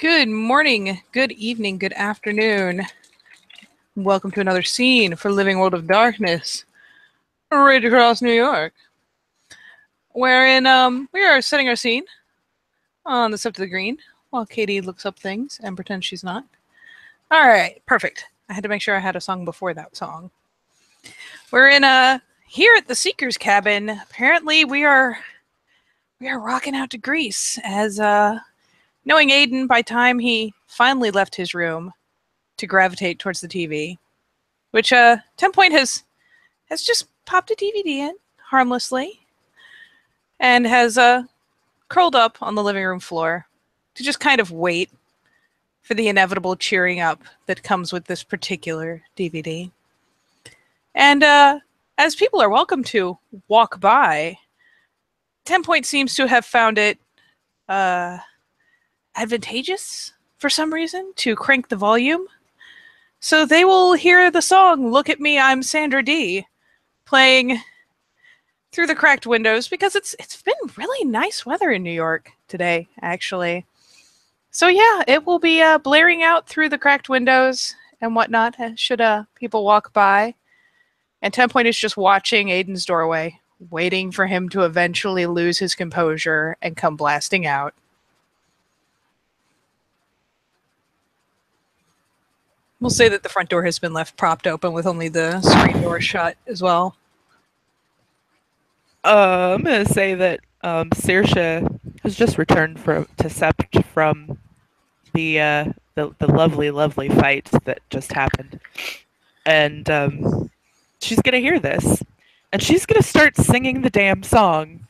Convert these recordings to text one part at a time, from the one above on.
Good morning, good evening, good afternoon. Welcome to another scene for Living World of Darkness, right across New York, wherein we are setting our scene on the Step to the Green while Katie looks up things and pretends she's not. All right, perfect. I had to make sure I had a song before that song. We're in here at the Seeker's Cabin. Apparently, we are rocking out to Greece as knowing Aiden, by time he finally left his room to gravitate towards the TV, which 10 Point has just popped a DVD in harmlessly and has curled up on the living room floor to just kind of wait for the inevitable cheering up that comes with this particular DVD. And as people are welcome to walk by, 10 Point seems to have found it advantageous for some reason to crank the volume. So they will hear the song Look at Me, I'm Sandra D playing through the cracked windows because it's been really nice weather in New York today, actually. So yeah, it will be blaring out through the cracked windows and whatnot should people walk by. And 10 Point is just watching Aiden's doorway, waiting for him to eventually lose his composure and come blasting out. We'll say that the front door has been left propped open with only the screen door shut as well. I'm going to say that Saoirse has just returned to Sept from the lovely, lovely fight that just happened. And she's going to hear this. And she's going to start singing the damn song.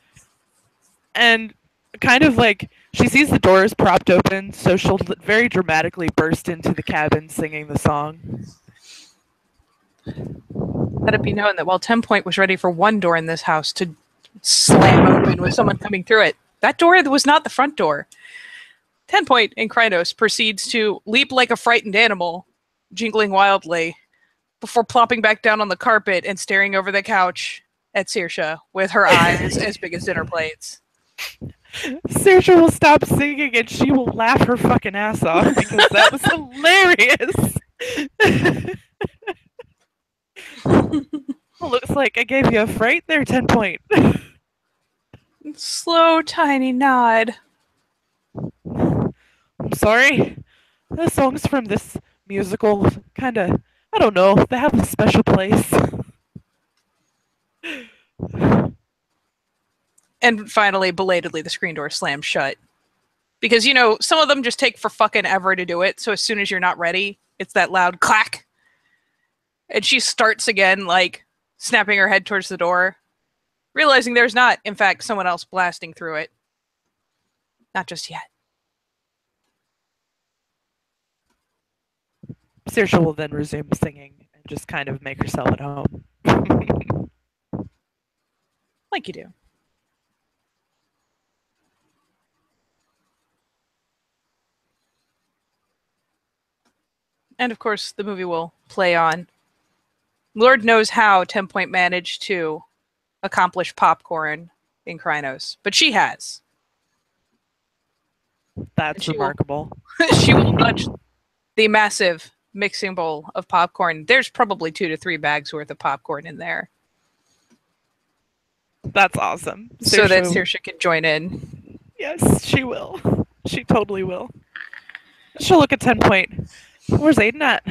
And kind of like, she sees the doors propped open, so she'll very dramatically burst into the cabin singing the song. Let it be known that while 10 Point was ready for one door in this house to slam open with someone coming through it, that door was not the front door. 10 Point in Krynos proceeds to leap like a frightened animal, jingling wildly, before plopping back down on the carpet and staring over the couch at Saoirse with her eyes as big as dinner plates. Saoirse will stop singing and she will laugh her fucking ass off because that was hilarious. Looks like I gave you a fright there, 10 Point. Slow, tiny nod. I'm sorry. The songs from this musical kind of, I don't know, they have a special place. And finally, belatedly, the screen door slams shut. Because, you know, some of them just take for fucking ever to do it, so as soon as you're not ready, it's that loud clack. And she starts again, like, snapping her head towards the door, realizing there's not, in fact, someone else blasting through it. Not just yet. Saoirse will then resume singing and just kind of make herself at home. Like you do. And of course, the movie will play on. Lord knows how 10 Point managed to accomplish popcorn in Krynos, but she has. That's remarkable. She will touch the massive mixing bowl of popcorn. There's probably 2 to 3 bags worth of popcorn in there. That's awesome. So that Saoirse can join in. Yes, she will. She totally will. She'll look at 10 Point. Where's Aiden at?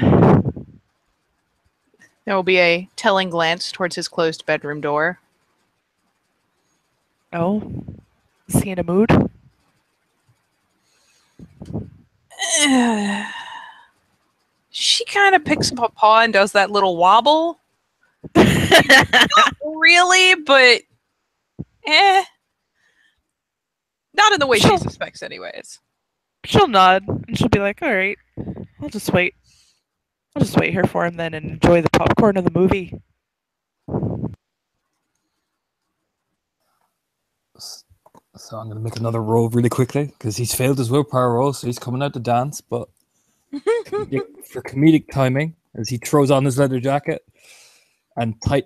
There will be a telling glance towards his closed bedroom door. Oh? Is he in a mood? She kind of picks up a paw and does that little wobble. Not really, but not in the way she suspects anyways. She'll nod and she'll be like, all right, I'll just wait here for him then and enjoy the popcorn of the movie. So I'm going to make another roll really quickly because he's failed his willpower roll, so he's coming out to dance, but for comedic timing, as he throws on his leather jacket and tight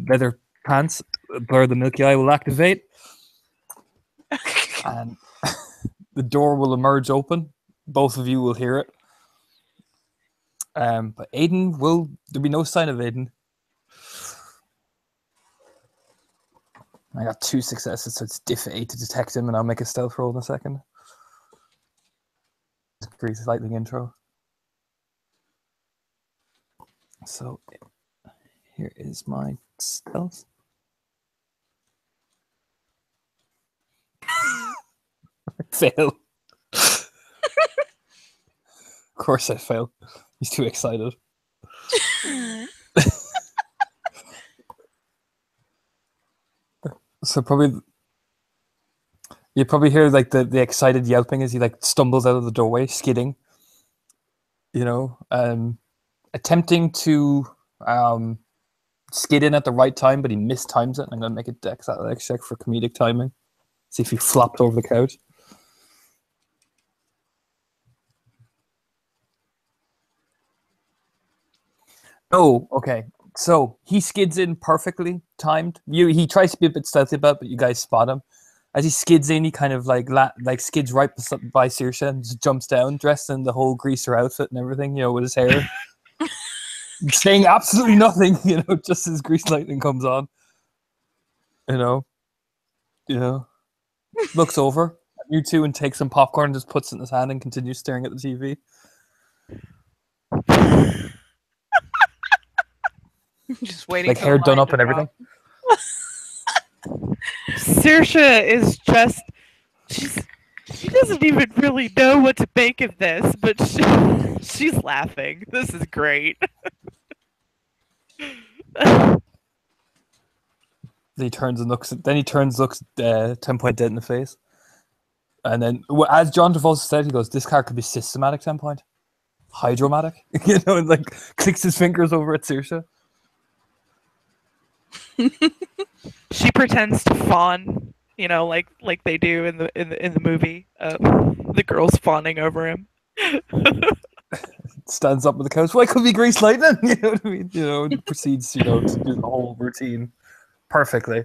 leather pants, Blur the Milky Eye will activate and the door will emerge open both of you will hear it. But Aiden there'll be no sign of Aiden. I got 2 successes, so it's diff 8 to detect him, and I'll make a stealth roll in a second. Grease lightning intro. So here is my stealth. Fail. Of course I fail. He's too excited. So you probably hear like the excited yelping as he like stumbles out of the doorway, skidding. Attempting to skid in at the right time, but he mistimes it. And I'm gonna make a dex athletics check for comedic timing. See if he flopped over the couch. Oh, okay. So he skids in perfectly timed. He tries to be a bit stealthy about it, but you guys spot him. As he skids in, he kind of like skids right by Saoirse and just jumps down, dressed in the whole greaser outfit and everything, with his hair. Saying absolutely nothing, just as grease lightning comes on. Looks over at you two and takes some popcorn and just puts it in his hand and continues staring at the TV. Just waiting. Like hair done up and everything. Saoirse is just she doesn't even really know what to make of this, but she's laughing. This is great. He turns and looks 10-point dead in the face. And then as John Travolta said, he goes, "This car could be systematic 10-point. Hydromatic." And like clicks his fingers over at Saoirse. She pretends to fawn, like they do in the movie. The girl's fawning over him. Stands up with the couch. Why could be grease lightning? You know what I mean? And proceeds, to do the whole routine perfectly,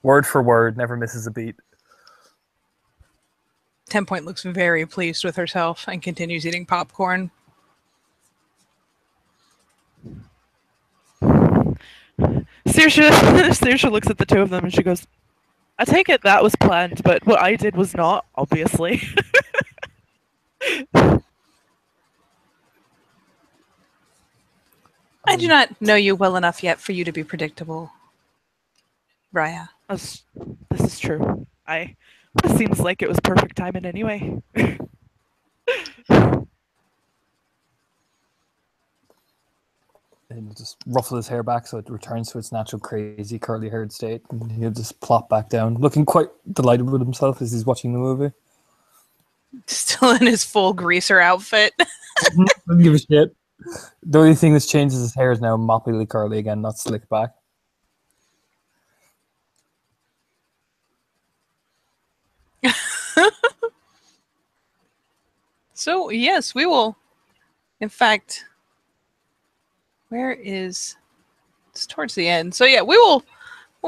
word for word, never misses a beat. 10-point looks very pleased with herself and continues eating popcorn. Saoirse looks at the two of them and she goes, "I take it that was planned, but what I did was not, obviously." I do not know you well enough yet for you to be predictable, Raya. This is true. This seems like it was perfect timing anyway. And just ruffle his hair back so it returns to its natural crazy curly-haired state, and he'll just plop back down, looking quite delighted with himself as he's watching the movie. Still in his full greaser outfit. Doesn't give a shit. The only thing that's changed is his hair is now moppily curly again, not slicked back. So, yes, we will. In fact, it's towards the end. So, yeah, we'll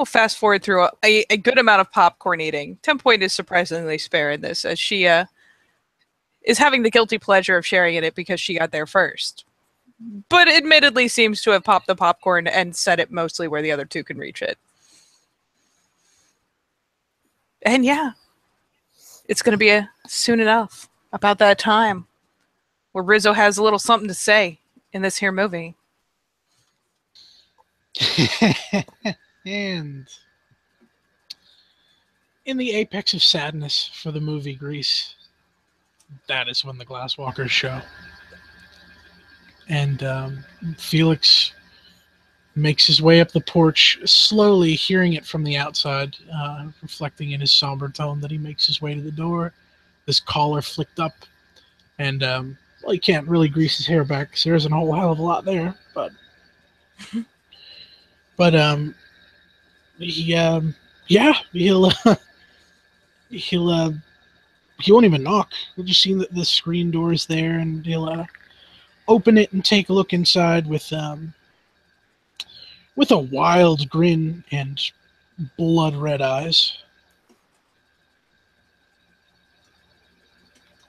fast forward through a good amount of popcorn eating. 10-point is surprisingly spare in this, as she is having the guilty pleasure of sharing in it because she got there first. But admittedly seems to have popped the popcorn and set it mostly where the other two can reach it. And yeah, it's going to be soon enough, about that time, where Rizzo has a little something to say in this here movie. And in the apex of sadness for the movie Grease, that is when the Glasswalkers show. And Felix makes his way up the porch, slowly hearing it from the outside, reflecting in his somber tone that he makes his way to the door, his collar flicked up, and he can't really grease his hair back because there isn't a whole hell of a lot there, but he won't even knock. We'll just see that the screen door is there, and he'll open it and take a look inside with a wild grin and blood red eyes.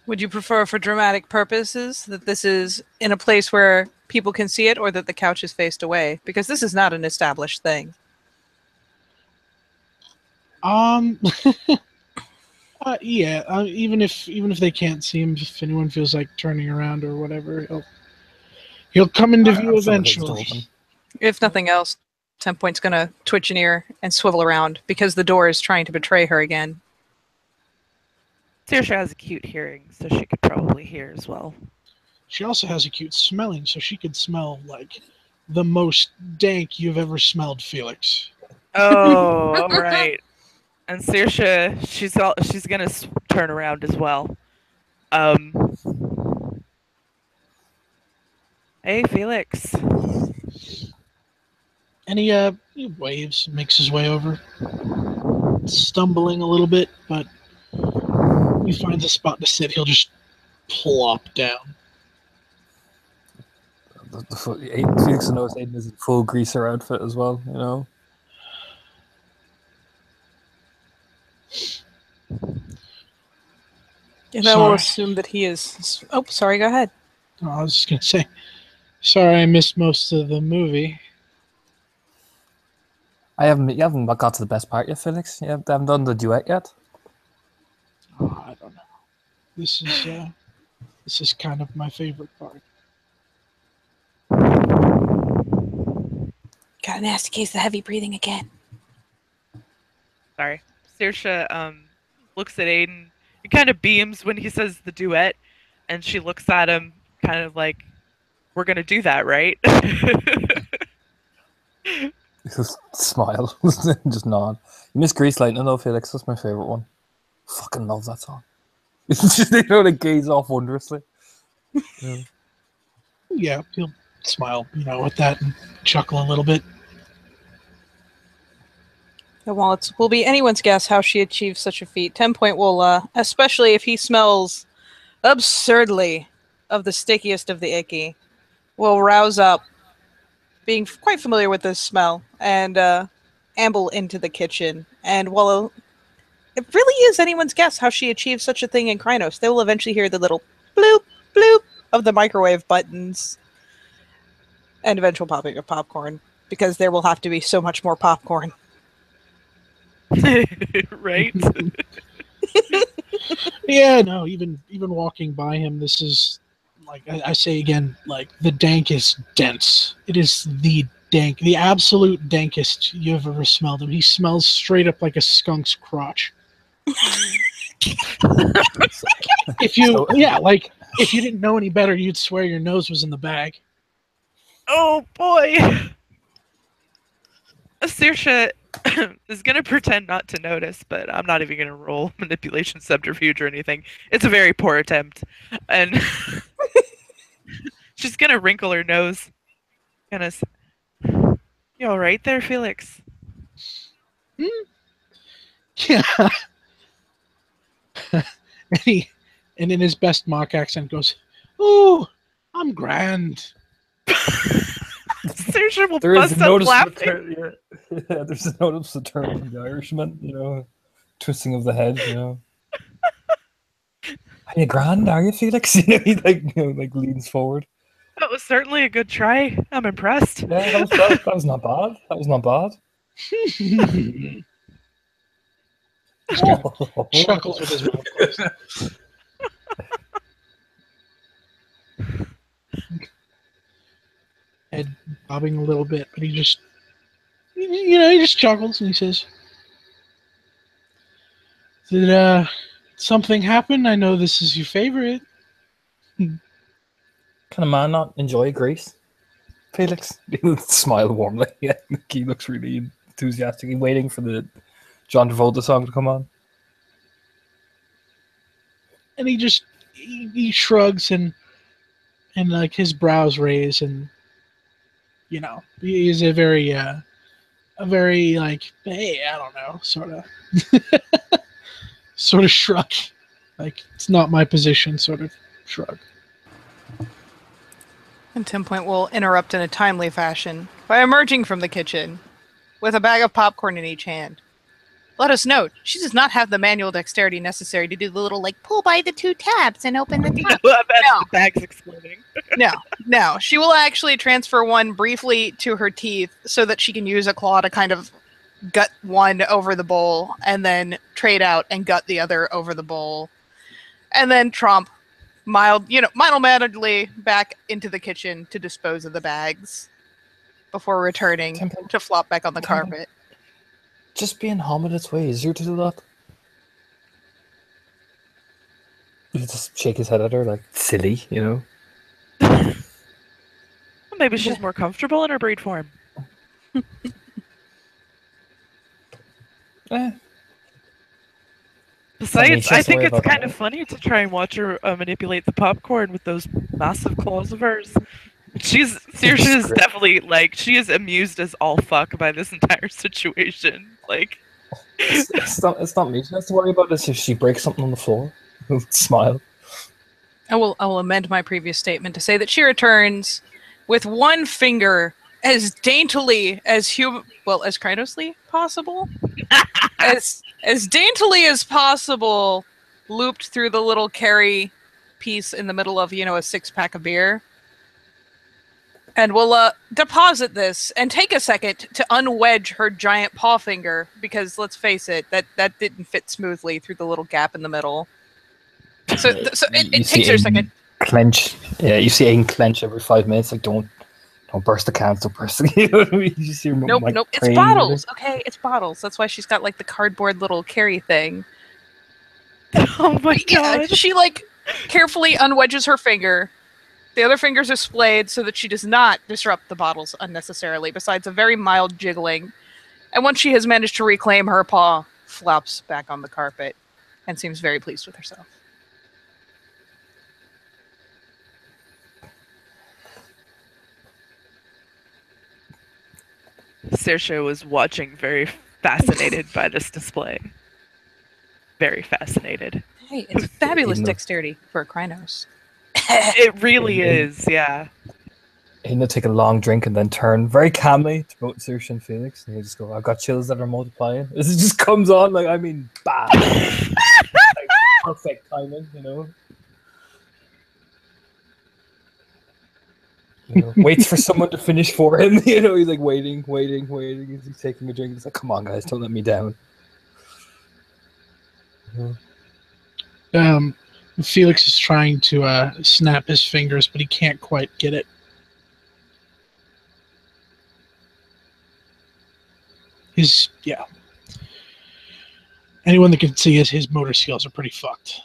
Would you prefer for dramatic purposes that this is in a place where people can see it, or that the couch is faced away? Because this is not an established thing. Yeah. Even if they can't see him, if anyone feels like turning around or whatever, he'll come into view I'm sure the gate's eventually. open. If nothing else, 10 Point's going to twitch an ear and swivel around because the door is trying to betray her again. Saoirse has acute hearing, so she could probably hear as well. She also has acute smelling, so she could smell like the most dank you've ever smelled, Felix. Oh, all right. And Saoirse, she's gonna turn around as well. Hey, Felix. And he waves, makes his way over, stumbling a little bit, but when he finds a spot to sit, he'll just plop down. Felix knows Aiden is in full greaser outfit as well, you know. And I will Sorry. assume that he is... Oh, sorry, go ahead. Oh, I was just going to say, sorry I missed most of the movie. You haven't got to the best part yet, Felix. You haven't done the duet yet. Oh, I don't know. This is kind of my favorite part. Got a nasty case of heavy breathing again. Sorry. Saoirse looks at Aiden. He kind of beams when he says the duet, and she looks at him kind of like, we're going to do that, right? Just smile, just nod. You miss Grease Lightning though, Felix. That's my favorite one. Fucking love that song. It's just, they know, they gaze off wondrously. Yeah, he'll smile, at that and chuckle a little bit. And while it will be anyone's guess how she achieved such a feat, 10 Point will, especially if he smells absurdly of the stickiest of the icky, will rouse up, being quite familiar with this smell, and amble into the kitchen. And while it really is anyone's guess how she achieved such a thing in Krynos, they will eventually hear the little bloop, bloop of the microwave buttons and eventual popping of popcorn, because there will have to be so much more popcorn. Right? Yeah, no, even walking by him, this is, like I say again, like the dank is dense. It is the absolute dankest you've ever smelled him. He smells straight up like a skunk's crotch. If you didn't know any better, you'd swear your nose was in the bag. Oh boy! Saoirse is gonna pretend not to notice, but I'm not even gonna roll manipulation, subterfuge, or anything. It's a very poor attempt, and she's gonna wrinkle her nose. You all right there, Felix? Yeah. and in his best mock accent goes, "Oh, I'm grand." Saoirse will bust up laughing. Yeah, there's a noticeable turn from the Irishman, twisting of the head, Are you grand, are you, Felix? He leans forward. That was certainly a good try. I'm impressed. Yeah, that was not bad. That was not bad. Chuckles with his mouth closed. Head bobbing a little bit, but he just chuckles and he says, "Did something happen? I know this is your favorite." Can a man not enjoy Grease? Felix? He'll smile warmly. Yeah, he looks really enthusiastic. He's waiting for the John Travolta song to come on. And he shrugs and like his brows raise, and he is a very like, hey, I don't know, sort of shrug, like it's not my position, sort of shrug. And 10 Point will interrupt in a timely fashion by emerging from the kitchen with a bag of popcorn in each hand. Let us note, she does not have the manual dexterity necessary to do the little, like, pull by the 2 tabs and open the top. No, I bet No. the bag's exploding. No. She will actually transfer one briefly to her teeth so that she can use a claw to kind of gut one over the bowl and then trade out and gut the other over the bowl. And then tromp mild-manneredly back into the kitchen to dispose of the bags before returning to flop back on the carpet. Just being Hamid, it's way easier to do that. You just shake his head at her like, silly, you know? Well, maybe she's more comfortable in her breed form. Besides, I think it's kind of funny to try and watch her manipulate the popcorn with those massive claws of hers. Saoirse is definitely, like, she is amused as all fuck by this entire situation. Like, it's not me she has to worry about this if she breaks something on the floor. Smile. I will amend my previous statement to say that she returns with one finger as daintily as Krynosly possible, as daintily as possible, looped through the little carry piece in the middle of, a 6-pack of beer. And we'll deposit this and take a second to unwedge her giant paw finger, because let's face it, that didn't fit smoothly through the little gap in the middle. So it takes her a second. Clench. Yeah, you see Aiden clench every 5 minutes. Like, don't burst the cans, don't burst the... You know what I mean? You see her, Nope. like, It's bottles. Okay, it's bottles. That's why she's got, like, the cardboard little carry thing. Oh my god. She, like, carefully unwedges her finger. The other fingers are splayed so that she does not disrupt the bottles unnecessarily, besides a very mild jiggling. And once she has managed to reclaim her paw, flops back on the carpet and seems very pleased with herself. Saoirse was watching, very fascinated by this display. Very fascinated. Hey, it's fabulous dexterity for a Krynos. It really is, yeah. He'll take a long drink and then turn very calmly to both Saoirse and Felix, and he'll just go, I've got chills that are multiplying. This just comes on, like, I mean, bam. Like, perfect timing, waits for someone to finish for him. He's like waiting. He's taking a drink. He's like, come on, guys, don't let me down. Felix is trying to snap his fingers, but he can't quite get it. Anyone that can see his motor skills are pretty fucked.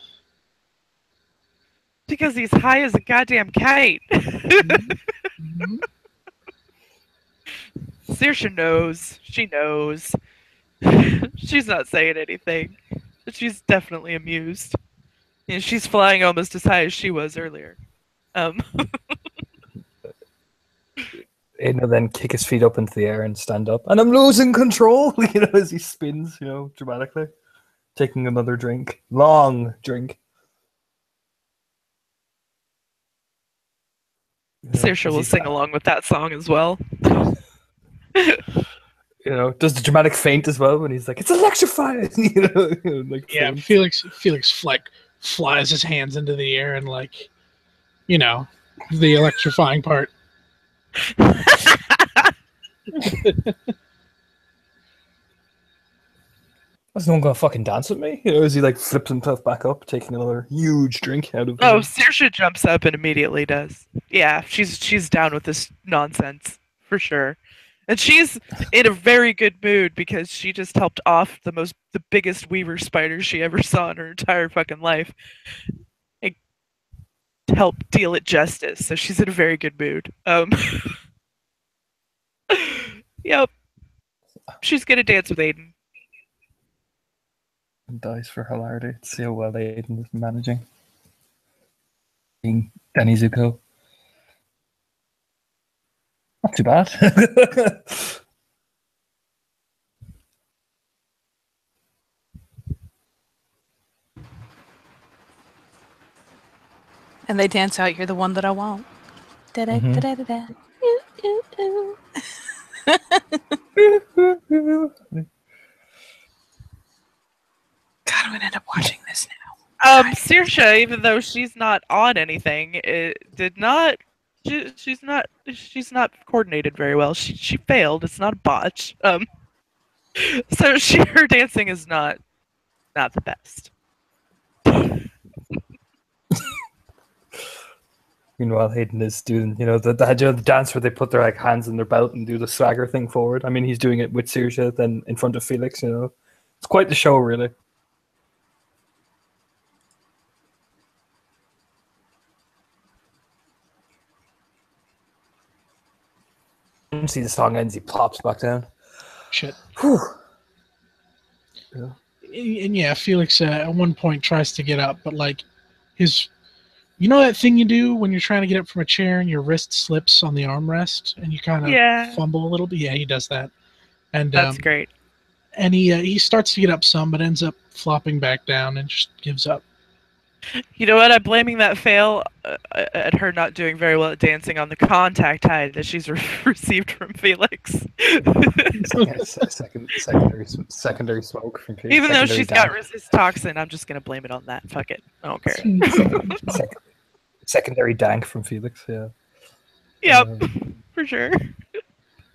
Because he's high as a goddamn kite. Mm-hmm. Saoirse knows. She knows. She's not saying anything. But she's definitely amused. She's flying almost as high as she was earlier. Aiden then kick his feet up into the air and stand up. And I'm losing control, as he spins, dramatically. Taking another drink. Long drink. Saoirse will sing along with that song as well. Does the dramatic feint as well when he's like, it's electrifying! Yeah, Felix flies his hands into the air and, like, the electrifying part. Is no one gonna fucking dance with me? As he like flips himself back up, taking another huge drink out of. Oh, Saoirse jumps up and immediately does. Yeah, she's down with this nonsense for sure, and she's in a very good mood because she just helped off the biggest weaver spider she ever saw in her entire fucking life, and help deal it justice. So she's in a very good mood. Yep, she's gonna dance with Aiden. And dies for hilarity to see how well Aiden is managing. Being Danny Zuko. Not too bad. And they dance out, you're the one that I want. Da-da, da-da, da-da. Ooh, ooh, ooh. Saoirse, even though she's not on anything, it did not. She's not coordinated very well. She failed. It's not a botch. So her dancing is not the best. Meanwhile, Hayden is doing, the dance where they put their like hands in their belt and do the swagger thing forward. I mean, he's doing it with Saoirse, then in front of Felix. It's quite the show, really. See the song ends, he plops back down. Shit. Whew. Yeah. And yeah, Felix at one point tries to get up, but like his, that thing you do when you're trying to get up from a chair and your wrist slips on the armrest and you kind of fumble a little bit. Yeah, he does that, and that's great. And he starts to get up some, but ends up flopping back down and just gives up. You know what? I'm blaming that fail at her not doing very well at dancing on the contact high that she's received from Felix. Secondary smoke from Felix. Even though she's got resist toxin, I'm just gonna blame it on that. Fuck it. I don't care. Secondary dank from Felix. Yeah. Yep, for sure.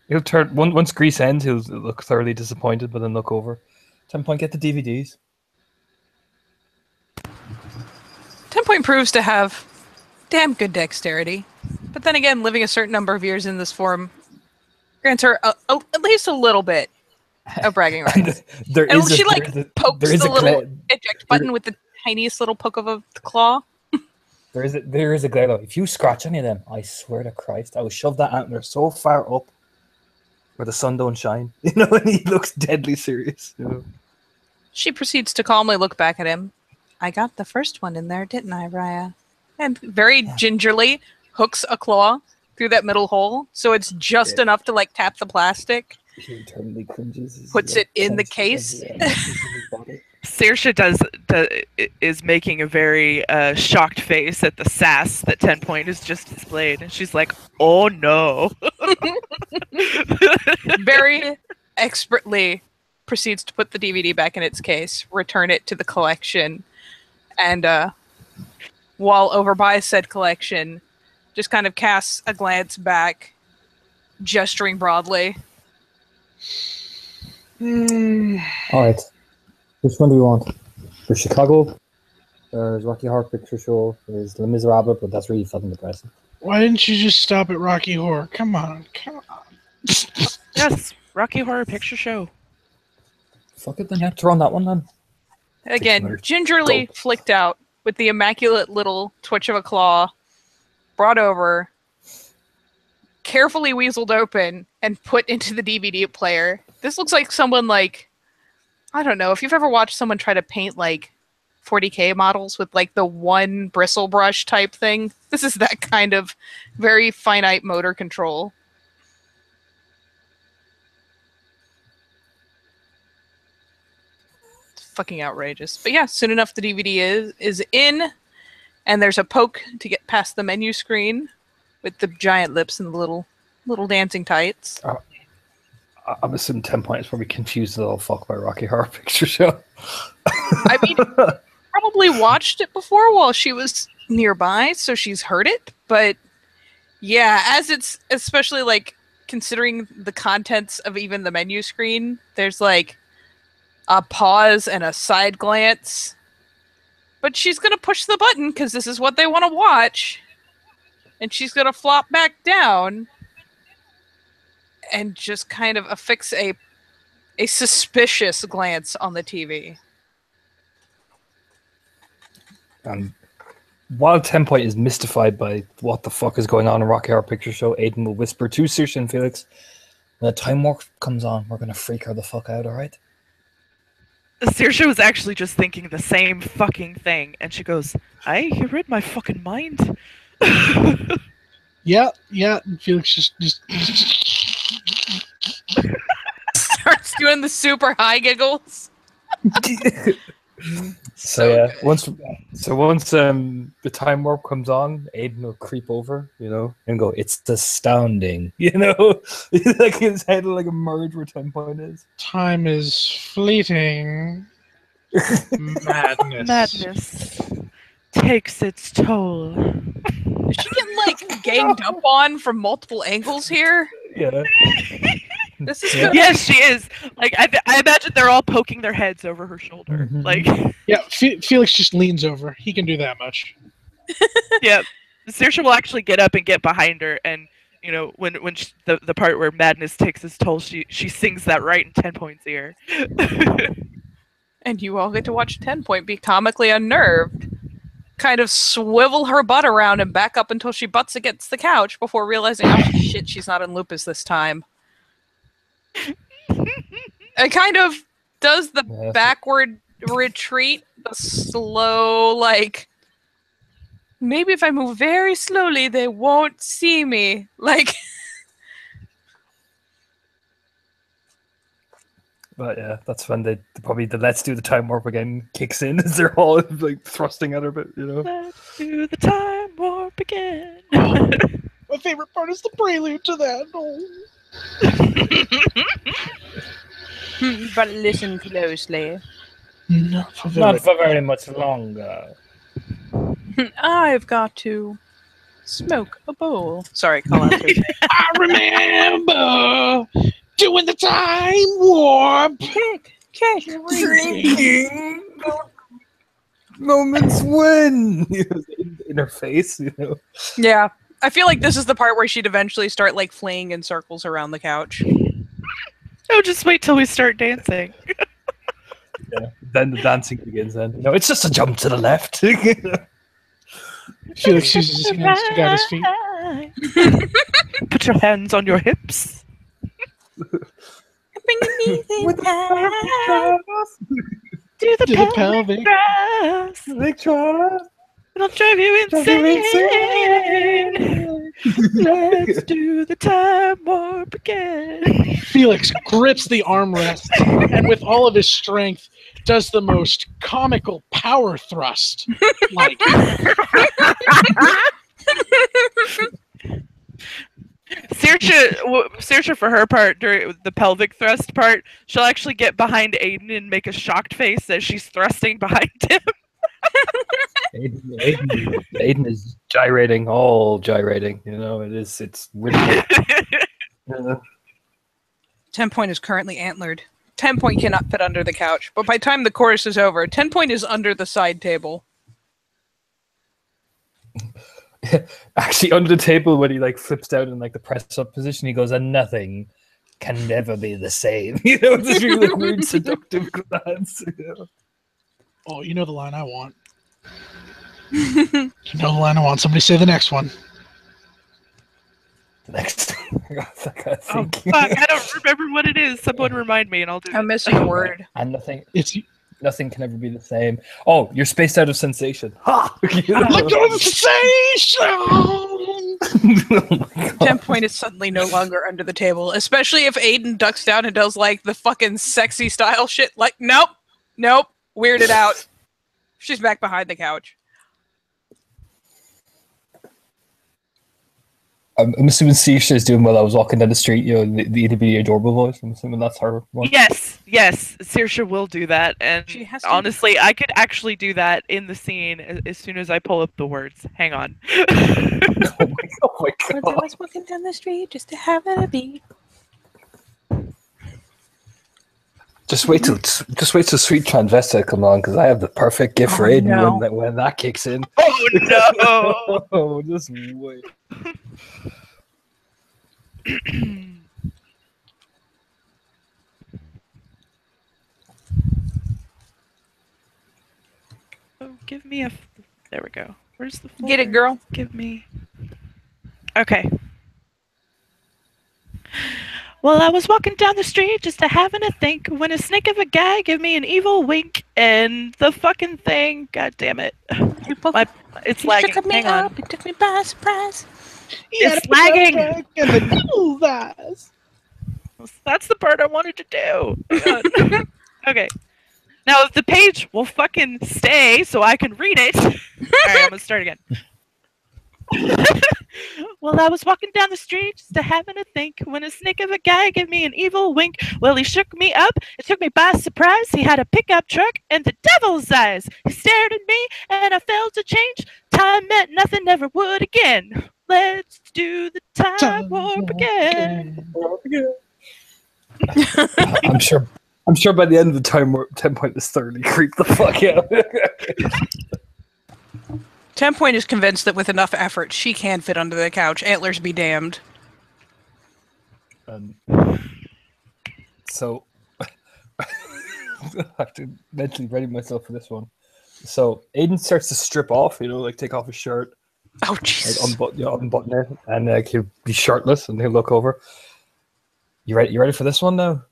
He'll turn once Grease ends. He'll look thoroughly disappointed, but then look over. 10 Point, get the DVDs. 10 Point proves to have damn good dexterity, but then again, living a certain number of years in this form grants her at least a little bit of bragging rights. She pokes the little eject button with the tiniest little poke of a claw. There is a glare though. If you scratch any of them, I swear to Christ, I will shove that antler so far up where the sun don't shine. And he looks deadly serious. She proceeds to calmly look back at him. I got the first one in there, didn't I, Raya? And very gingerly hooks a claw through that middle hole, so it's just enough to tap the plastic. He internally cringes. Puts it in the case. Saoirse is making a very shocked face at the sass that 10 Point has just displayed, and she's like, "Oh no!" Very expertly proceeds to put the DVD back in its case, return it to the collection, and while over by said collection, just kind of casts a glance back, gesturing broadly. All right. Which one do you want? There's Chicago, there's Rocky Horror Picture Show, there's Les Miserables, but that's really fucking depressing. Why didn't you just stop at Rocky Horror? Come on. Yes, Rocky Horror Picture Show. Fuck it, then you have to run that one then. Again, gingerly flicked out with the immaculate little twitch of a claw, brought over, carefully weaseled open, and put into the DVD player. This looks like someone I don't know, if you've ever watched someone try to paint 40K models with the one bristle brush type thing. This is that kind of very finite motor control. It's fucking outrageous. But yeah, soon enough the DVD is in, and there's a poke to get past the menu screen with the giant lips and the little dancing tights. I'm assuming 10 Point is probably confused a little fuck by Rocky Horror Picture Show. I mean, probably watched it before while she was nearby, so she's heard it. But yeah, as it's especially considering the contents of even the menu screen, there's a pause and a side glance. But she's gonna push the button because this is what they want to watch, and she's gonna flop back down and just kind of affix a suspicious glance on the TV. And while 10 Point is mystified by what the fuck is going on in Rocky Horror Picture Show, Aiden will whisper to Saoirse and Felix, when the time warp comes on, we're gonna freak her the fuck out, alright? Saoirse was actually just thinking the same fucking thing, and she goes, you read my fucking mind? Yeah, and Felix just starts doing the super high giggles. So yeah, once the time warp comes on, Aiden will creep over, and go, "It's astounding," his head will emerge where 10 Point is. Time is fleeting. Madness. takes its toll. Is she getting like ganged up on from multiple angles here? Yeah. This is Yeah. good. Yes, she is. Like I imagine they're all poking their heads over her shoulder. Mhm. Like, Yeah, Felix just leans over. He can do that much. yeah. Saoirse will actually get up and get behind her, and you know when the part where madness takes its toll, she sings that right in 10 Point's ear. And you all get to watch 10 Point be comically unnerved. Kind of swivel her butt around and back up until she butts against the couch before realizing, oh shit, she's not in lupus this time. It kind of does the Yeah. backward retreat, the slow, like, maybe if I move very slowly, they won't see me. Like, But yeah, that's when probably the let's do the time warp again kicks in as they're all like thrusting at her, but you know. Let's do the time warp again. My favorite part is the prelude to that. but listen closely. Not for Not for very much longer. I've got to smoke a bowl. Sorry, call out to I remember doing the time warp. Kick. Drinking moments when in her face, you know. Yeah. I feel like this is the part where she'd eventually start like fleeing in circles around the couch. Oh, just wait till we start dancing. Yeah. Then the dancing begins. Then you know it's just a jump to the left. Felix uses his hands to guide his feet. Put your hands on your hips. With the Do the Do the pelvic pelvic. thrust. Victor. It'll drive you insane. Let's do the time warp again. Felix grips the armrest and with all of his strength does the most comical power thrust. Like Saoirse, for her part, during the pelvic thrust part, she'll actually get behind Aiden and make a shocked face as she's thrusting behind him. Aiden is gyrating, all gyrating. You know, it's really good. 10 Point is currently antlered. 10 Point cannot fit under the couch, but by the time the chorus is over, 10 Point is under the side table. Actually, under the table when he like flips down in like the press up position, he goes, "And nothing can never be the same." You know, this really weird seductive glance. You know? oh, you know the line I want. You know the line I want. Somebody say the next one. Next, I Oh, think. fuck, I don't remember what it is. Someone remind me and I'll do I'm it. missing a word. And It's nothing can ever be the same. Oh, you're spaced out of sensation. Ha! You know? let go of the sensation. Oh my God. 10 Point is suddenly no longer under the table, especially if Aiden ducks down and does like the fucking sexy style shit. Like, nope, weirded out. She's back behind the couch. I'm assuming Saoirse is doing well. I was walking down the street, you know, the itty bitty adorable voice. I'm assuming that's her one. Yes, Saoirse will do that, and She has to. honestly, I could actually do that in the scene as soon as I pull up the words. Hang on. Oh my When I God. was walking down the street just to have a beat. Just wait till Sweet Transvestite come on, because I have the perfect gift for Oh, Aiden no. when that kicks in. Oh no! Oh, just wait. Oh, give me a. There we go. Where's the Get it, folder? girl. Give me. Okay. Well, I was walking down the street just a having a think when a snake of a guy gave me an evil wink and the fucking thing. God damn it! It's lagging. Hang on. It took me by surprise. It's lagging. And the cool eyes. That's the part I wanted to do. Hang on. Okay. Now, if the page will fucking stay so I can read it. Alright, I'm gonna start again. Well, I was walking down the street just a having a think when a snake of a guy gave me an evil wink. Well, he shook me up. It took me by surprise. He had a pickup truck and the devil's eyes. He stared at me and I felt a change. Time meant nothing, never would again. Let's do the time warp again. I'm sure by the end of the time, 10 Point is thoroughly creeped the fuck out. 10 Point is convinced that with enough effort, she can fit under the couch. Antlers be damned. So, I have to mentally ready myself for this one. So, Aiden starts to strip off, like take off his shirt. Oh, Jesus. Like unbutton it, and he'll be shirtless, and he'll look over. You ready for this one now?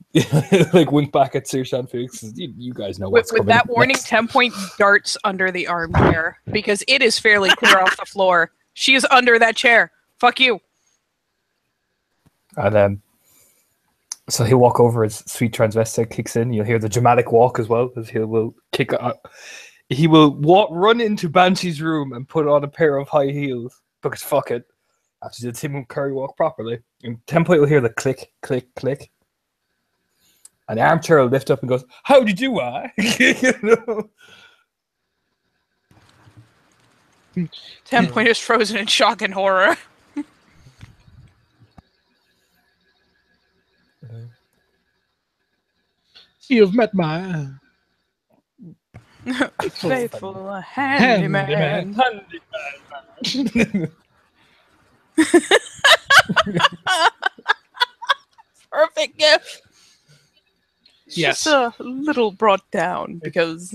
Like wink back at Saoirse and Felix. You guys know what's with coming. With that warning, next. 10 Point darts under the armchair because it is fairly clear off the floor. She is under that chair. Fuck you. And so he'll walk over as Sweet Transvestite kicks in. You'll hear the dramatic walk as well, as he will kick out. He will run into Banshee's room and put on a pair of high heels because fuck it. After the Tim Curry walk properly, and 10 Point will hear the click, click, click. And the armchair will lift up and goes, "How did you I?" 10 Point is frozen in shock and horror. You've met my faithful handyman. Perfect gift. Yes. Just a little brought down because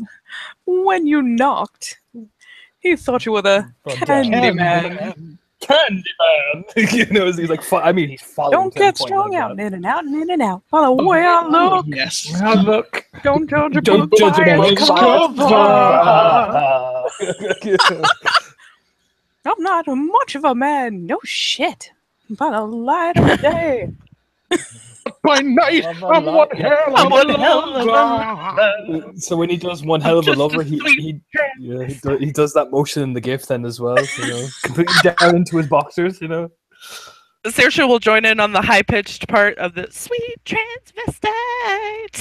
when you knocked, he thought you were the Candyman. Candyman. He's like, he's following. Don't get strung out, in and out, and in and out. By the way I look, Yes. I look. don't judge a Don't book judge by a its book cover. cover. I'm not much of a man, no shit. By the light of day. By night, I'm one hell of a So when he does one hell of a lover, he does that motion in the GIF then as well. Completely down into his boxers. Saoirse will join in on the high-pitched part of the sweet transvestite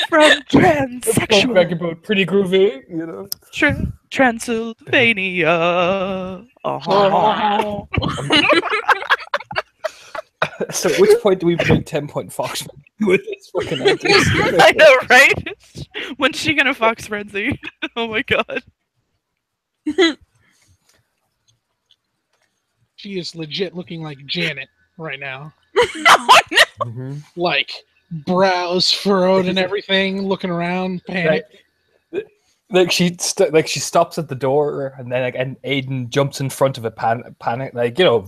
from transsexual. Back about pretty groovy, Transylvania. Uh-huh. So at which point do we play 10 Point Fox with this fucking antics? I know, right? When's she gonna Fox Frenzy? Oh my god. She is legit looking like Janet right now. Mm-hmm. Like brows furrowed and everything, looking around, panic. Like she stops at the door, and then and Aiden jumps in front of it, panic,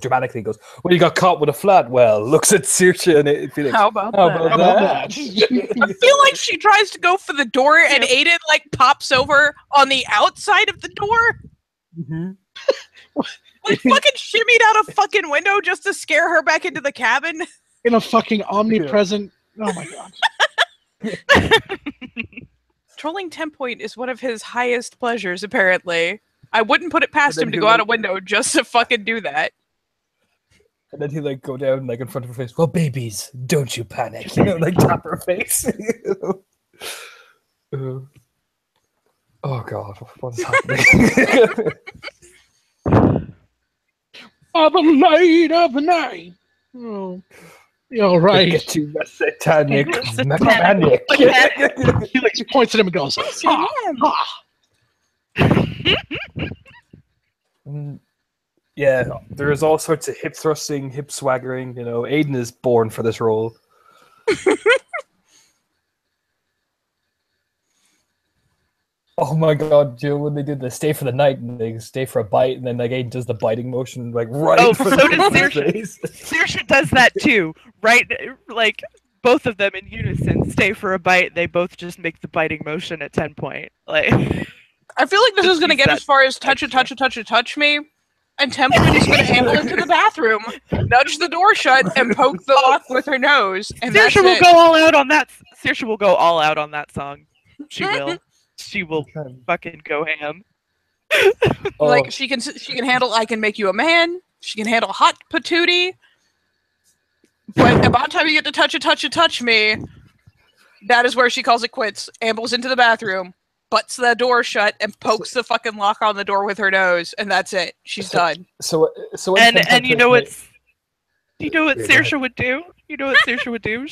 dramatically goes, "Well, you got caught with a flat." Well, looks at Saoirse and Felix. How about that? I feel like she tries to go for the door, and Aiden pops over on the outside of the door. Mm-hmm. Fucking shimmied out a fucking window just to scare her back into the cabin. In a fucking omnipresent. Oh my god. Trolling 10 Point is one of his highest pleasures, apparently. I wouldn't put it past him to go out a window just to fucking do that. And then he'll go down in front of her face. "Well, babies, don't you panic." Tap her face. Oh god, what is happening? By the light of the night. Oh. All right. Get you satanic mechanic. He points at him and goes, "Ha, ha." Yeah, there is all sorts of hip thrusting, hip swaggering. Aiden is born for this role. Oh my god, Joe, when they did the stay for the night and they stay for a bite, and then Aiden does the biting motion right in front of his face. Saoirse does that too, right? Both of them in unison stay for a bite. They both just make the biting motion at 10 Point. I feel like this is going to get as far as touch me, and 10 Point is going to amble into the bathroom, nudge the door shut, and poke the lock with her nose. And Saoirse will go all out on that. Saoirse will go all out on that song. She will. She will fucking go ham. Oh, Like she can handle I can make you a man. She can handle hot patootie. But about time you get to touch me, that is where she calls it quits. Ambles into the bathroom, butts the door shut, and pokes the fucking lock on the door with her nose, and that's it. She's done. So And you know what Yeah, go Saoirse would do? You know what Saoirse would do?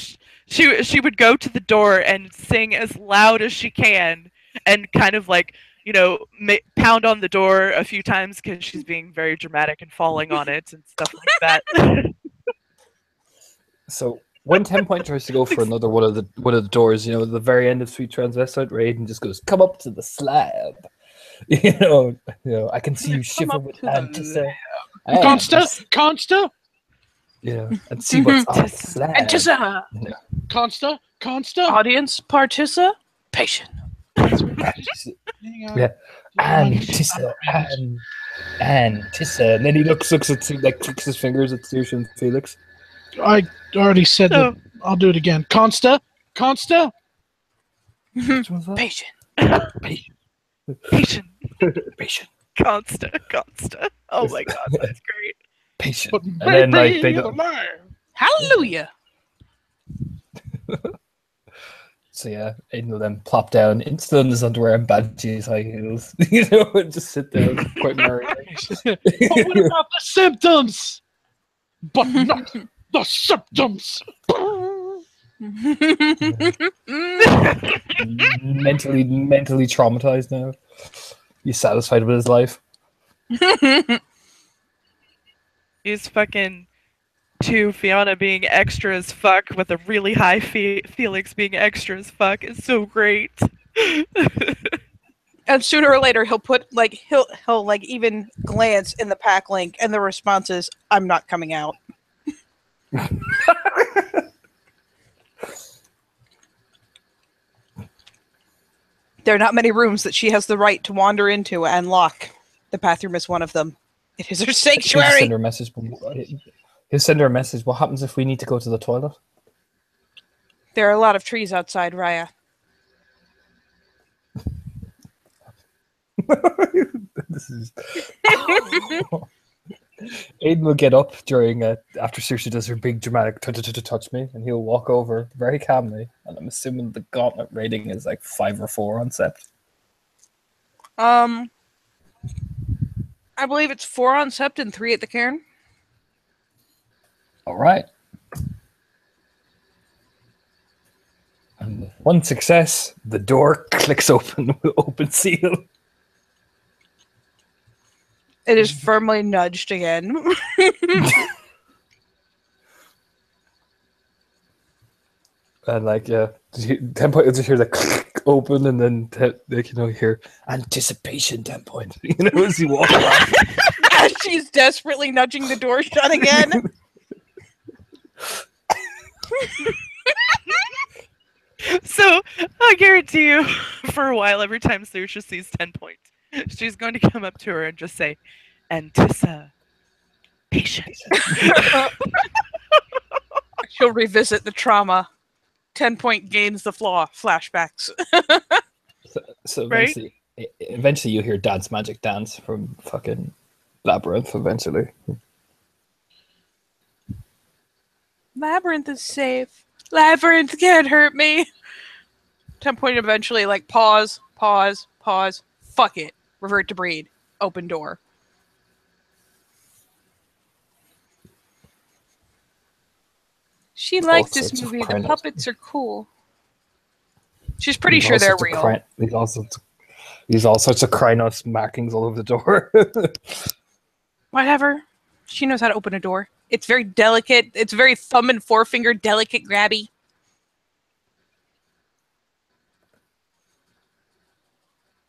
She would go to the door and sing as loud as she can, and kind of like pound on the door a few times because she's being very dramatic and falling on it and stuff like that. So when 10 Point tries to go for another one of the doors, the very end of Sweet Transvestite, where Aiden just goes, "Come up to the slab." I can see you shiver with Antissa. Consta, And see what's on the slab. And just Consta. audience participation. Yeah, Antissa, Antissa. And then he looks at clicks his fingers at Saoirse and Felix. I already said that. I'll do it again. Consta. Patient. Patient. Patient. Consta. Oh my god, that's great. Patient. But And then they don't. Hallelujah. So yeah, Aiden will then plop down, still in his underwear and Banshee's high heels, and just sit down quite merry. But what about the symptoms? But not the symptoms. mentally traumatized now. He's satisfied with his life. He's fucking to Fiona being extra as fuck with a really high Felix being extra as fuck is so great. And sooner or later he'll put he'll like even glance in the pack link and the response is, "I'm not coming out." There are not many rooms that she has the right to wander into and lock. The bathroom is one of them. It is her sanctuary. He'll send her a message. What happens if we need to go to the toilet? There are a lot of trees outside, Raya. This is. Aiden will get up during after Saoirse does her big dramatic touch me, and he'll walk over very calmly. And I'm assuming the gauntlet rating is like 5 or 4 on Sept. I believe it's 4 on Sept and 3 at the cairn. All right. And one success, the door clicks open with open seal. It is firmly nudged again. And 10 Point will just hear the click open, and then hear anticipation 10 Point. As he walks around. As she's desperately nudging the door shut again. So I guarantee you, for a while, every time Saoirse sees 10 Point, she's going to come up to her and just say, "Antissa, patient." She'll revisit the trauma. 10 Point gains the flashbacks. So Right? eventually you hear Dad's magic dance from fucking Labyrinth eventually. Labyrinth is safe. Labyrinth can't hurt me. 10 Point eventually pause. Fuck it. Revert to breed. Open door. She likes this sorts of movie. The crying puppets are cool. She's pretty sure they're real. There's all sorts of Krynos markings all over the door. Whatever. She knows how to open a door. It's very delicate. It's very thumb and forefinger delicate grabby.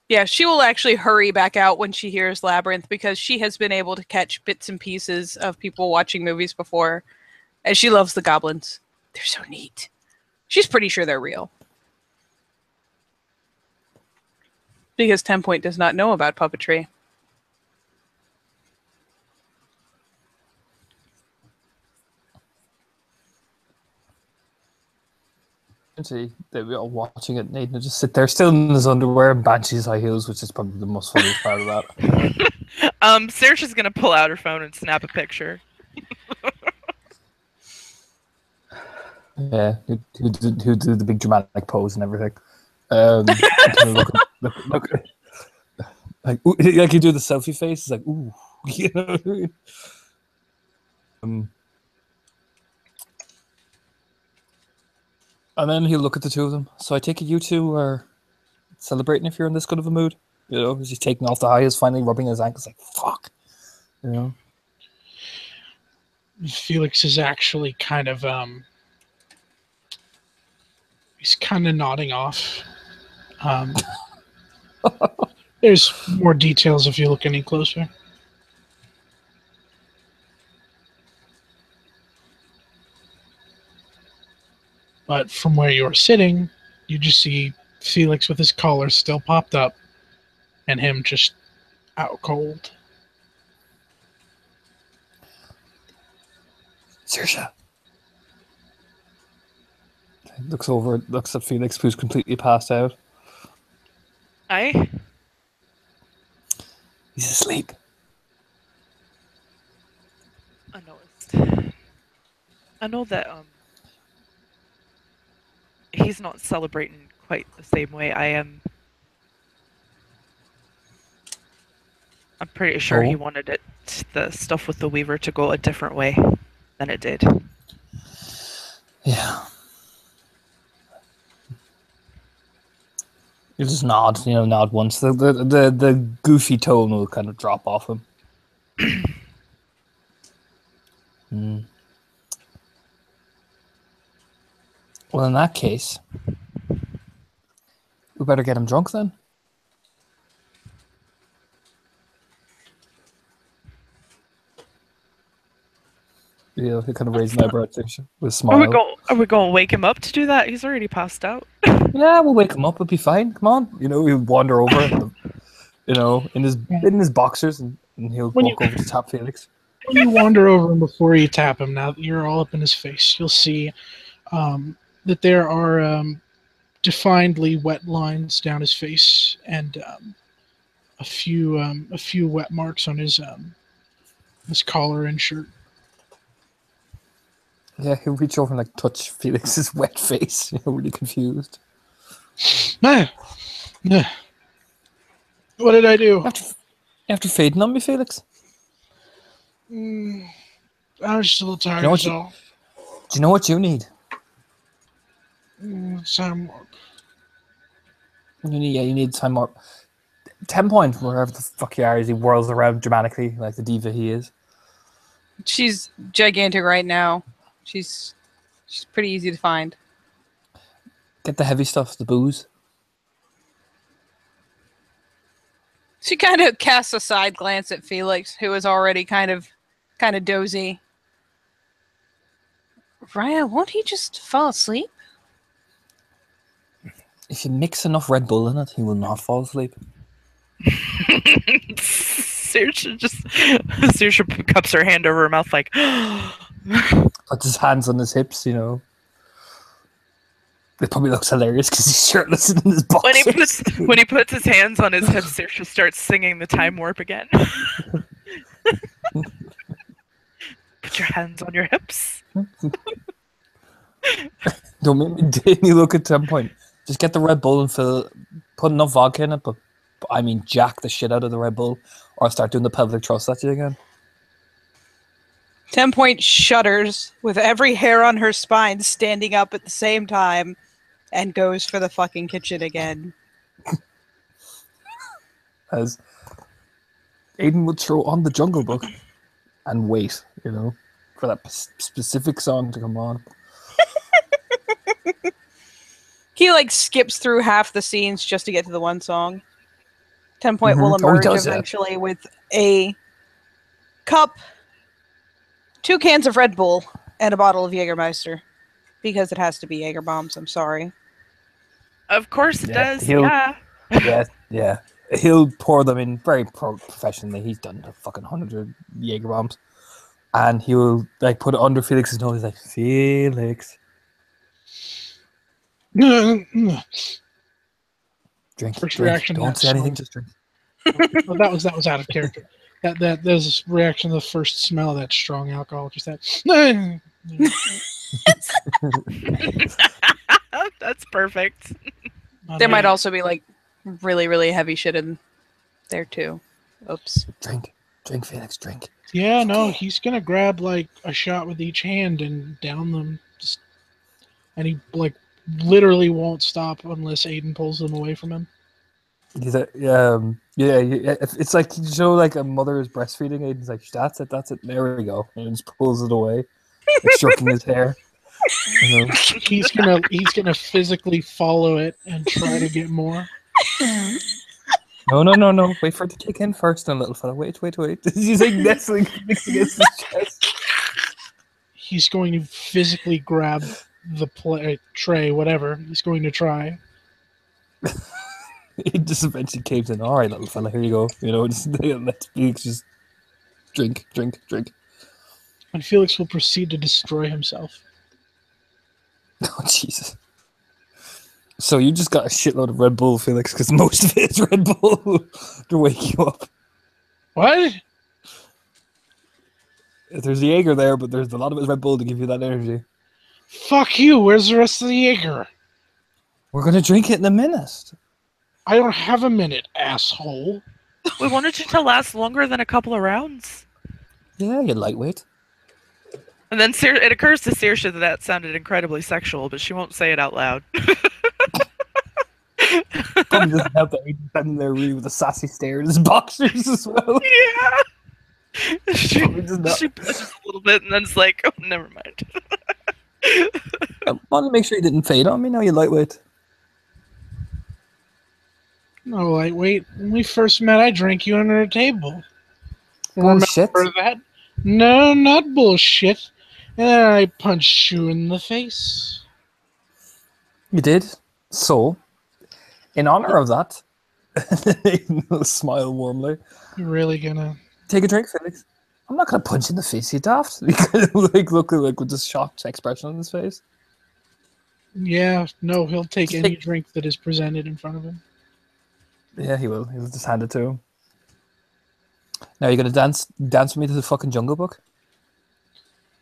Yeah, she will actually hurry back out when she hears Labyrinth because she has been able to catch bits and pieces of people watching movies before. And she loves the goblins. They're so neat. She's pretty sure they're real. Because 10 Point does not know about puppetry. They'll be all watching it. Nathan will just sit there, still in his underwear and Banshee's high heels, which is probably the most funniest part of that. Saoirse's gonna pull out her phone and snap a picture. Yeah, who do the big dramatic pose and everything. Kind of look, like you do the selfie face. It's like ooh, you know what I mean? And then he'll look at the two of them. So I take it you two are celebrating if you're in this good of a mood. You know, as he's taking off the high, he's finally rubbing his ankles like fuck. You know. Felix is actually kind of he's kind of nodding off. There's more details if you look any closer. But from where you're sitting, you just see Felix with his collar still popped up and him just out cold. Saoirse. Looks at Felix, who's completely passed out. Aye? He's asleep. I noticed. I know that he's not celebrating quite the same way I am. I'm pretty sure he wanted the stuff with the Weaver to go a different way than it did. Yeah. You just nod once. The goofy tone will kind of drop off him. Well, in that case, we better get him drunk then. Yeah, he kind of raised an eyebrow with a smile. Are we going to wake him up to do that? He's already passed out. Yeah, we'll wake him up. It'll be fine. Come on. You know, he'll wander over, in his boxers, and he'll walk over to tap Felix. When you wander over him before you tap him, now that you're all up in his face, you'll see that there are definedly wet lines down his face and a few wet marks on his collar and shirt. Yeah, he'll reach over and like touch Felix's wet face, really confused. Nah. What did I do? After fading on me, Felix? I was just a little tired. Do you know what you need? Time warp. You need time warp. 10 points, wherever the fuck you are, as he whirls around dramatically like the diva he is. She's gigantic right now. She's pretty easy to find. Get the heavy stuff, the booze. She kind of casts a side glance at Felix, who is already kind of dozy. Raya, won't he just fall asleep? If you mix enough Red Bull in it, he will not fall asleep. Saoirse cups her hand over her mouth like puts his hands on his hips, It probably looks hilarious because he's shirtless in his boxers. When he puts his hands on his hips, Saoirse starts singing the time warp again. Put your hands on your hips. Don't make me Danny look at 10 point. Just get the Red Bull and put enough vodka in it, but I mean jack the shit out of the Red Bull, or start doing the pelvic thrust at you again. 10 point shudders with every hair on her spine standing up at the same time and goes for the fucking kitchen again. As Aiden would throw on the Jungle Book and wait, for that specific song to come on. He skips through half the scenes just to get to the one song. 10 point will emerge eventually with a cup, 2 cans of Red Bull, and a bottle of Jägermeister. Because it has to be Jaeger bombs, I'm sorry. Of course it does, Yeah. He'll pour them in very professionally. He's done a fucking 100 Jaeger bombs. And he'll put it under Felix's nose. He's like, Felix. Drink. First drink. reaction, Don't that say anything. smell. Just drink. Well, that was out of character. There's a reaction to the first smell of that strong alcohol. Just that. That's perfect. There might also be like really, really heavy shit in there too. Oops. Drink. Drink, Felix. Drink. Yeah, no, he's gonna grab like a shot with each hand and down them, and he like literally won't stop unless Aiden pulls them away from him. He's like, it's like like a mother is breastfeeding. Aiden's like, that's it. There we go, and just pulls it away, like stroking his hair. You know? He's gonna physically follow it and try to get more. No. Wait for it to kick in first, and little fella. Wait. He's like nestling against his chest. He's going to physically grab the tray, whatever. He's going to try. He just eventually caves in. All right, little fella, here you go. You know, just let Felix just drink. And Felix will proceed to destroy himself. Oh Jesus! So you just got a shitload of Red Bull, Felix, because most of it is Red Bull to wake you up. What? There's the Jaeger there, but there's a lot of it is Red Bull to give you that energy. Fuck you! Where's the rest of the Jaeger? We're gonna drink it in a minute. I don't have a minute, asshole. We wanted it to last longer than a couple of rounds. Yeah, you lightweight. And then it occurs to Saoirse that sounded incredibly sexual, but she won't say it out loud. Probably doesn't help that he's standing there really with a sassy stare in his boxers as well. Yeah. She Probably does not. blushes a little bit and then it's like, oh, never mind. I want to make sure you didn't fade on me. Now you lightweight. No, lightweight. When we first met, I drank you under a table. Bullshit. Remember that? No, not bullshit. And then I punched you in the face. You did. So, in honor of that, he'll smile warmly. You're really gonna Take a drink, Felix. I'm not gonna punch you in the face, you daft. He kind of look with this shocked expression on his face. Yeah, no, he'll take any drink that is presented in front of him. Yeah, he will. He'll just hand it to him. Now you're gonna dance with me to the fucking Jungle Book?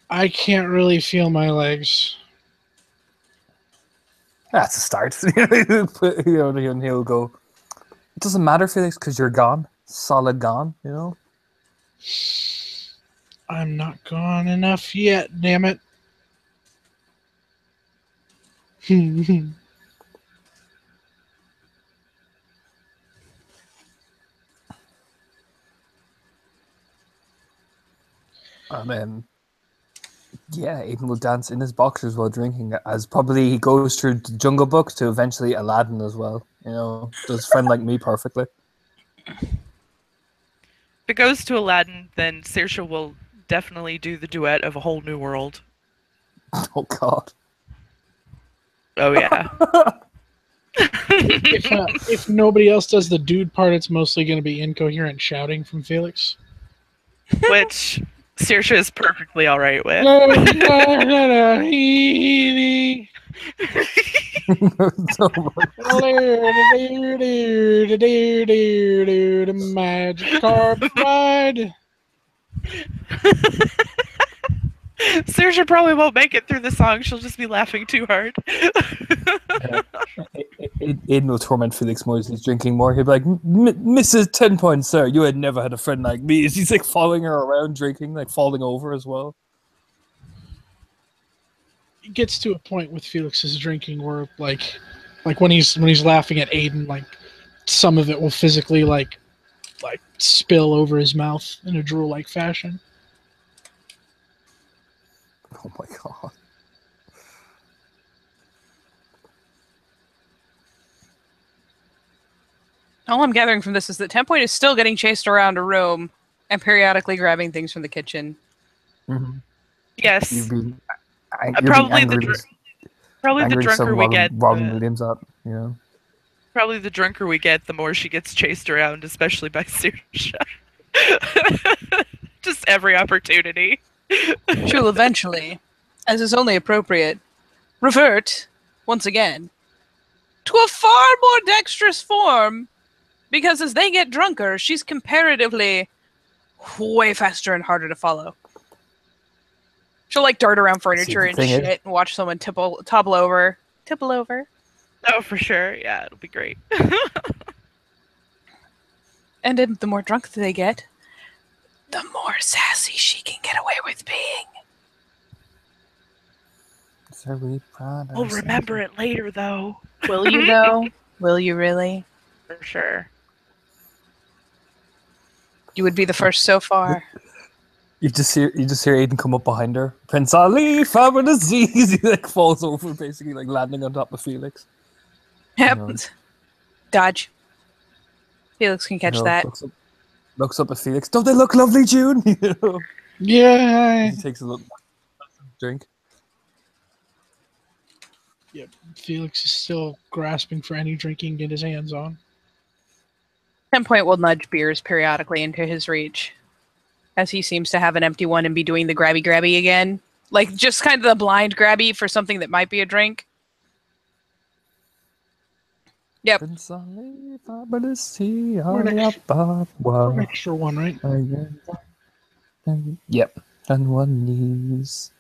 I can't really feel my legs. That's a start. And he'll go. It doesn't matter, Felix, because you're gone. Solid gone, you know? I'm not gone enough yet, damn it. Yeah, Aiden will dance in his boxers while drinking, as probably he goes through the Jungle Book to eventually Aladdin as well. You know, does friend like me perfectly. If it goes to Aladdin, then Saoirse will definitely do the duet of A Whole New World. Oh God. Oh yeah. If nobody else does the dude part, it's mostly going to be incoherent shouting from Felix. Which Saoirse is perfectly alright with. Magic carpet ride. Saoirse probably won't make it through the song. She'll just be laughing too hard. Aiden will torment Felix more as he's drinking more. He'll be like, Mrs. 10 Points, sir, you had never had a friend like me. As he's like following her around drinking, like falling over as well. It gets to a point with Felix's drinking where like when he's laughing at Aiden, like some of it will physically like spill over his mouth in a drool-like fashion. Oh my God. All I'm gathering from this is that 10 Point is still getting chased around a room and periodically grabbing things from the kitchen. Mm-hmm. Yes. Probably the drunker we get. Robin Williams up, you know. Probably the drunker we get, the more she gets chased around, especially by Saoirse. Just every opportunity. She'll eventually, as is only appropriate, revert once again to a far more dexterous form, because as they get drunker, she's comparatively way faster and harder to follow. She'll like dart around furniture and shit and watch someone topple over. Tipple over. Oh, for sure. Yeah, it'll be great. And then the more drunk they get, the more sassy she can get away with being. We'll remember it later, though. Will you, though? Will you really? For sure. You would be the first so far. You just hear Aiden come up behind her. Prince Ali, Faber disease. He like falls over, basically like landing on top of Felix. Yep. Dodge. Felix can catch that. Looks up at Felix. Don't they look lovely, June? You know? Yeah. He takes a little drink. Yep. Felix is still grasping for any drink he can get his hands on. 10 Point will nudge beers periodically into his reach, as he seems to have an empty one and be doing the grabby again. Like, just kind of the blind grabby for something that might be a drink. Yep. An extra one, right? Yep. And one knees.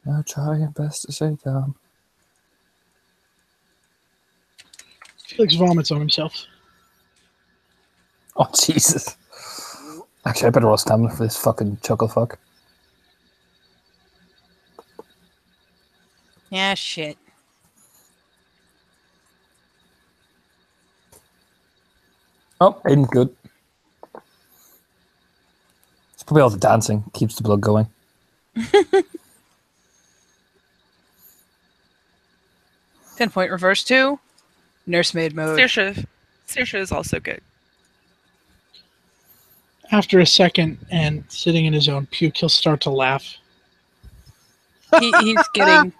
Now try your best to stay down. Felix vomits on himself. Oh, Jesus. Actually, I better roll stamina for this fucking chuckle fuck. Yeah, shit. Oh, Aiden's good. It's probably all the dancing. Keeps the blood going. 10 Point reverse 2. Nursemaid mode. Saoirse is also good. After a second and sitting in his own puke, he'll start to laugh. He's getting...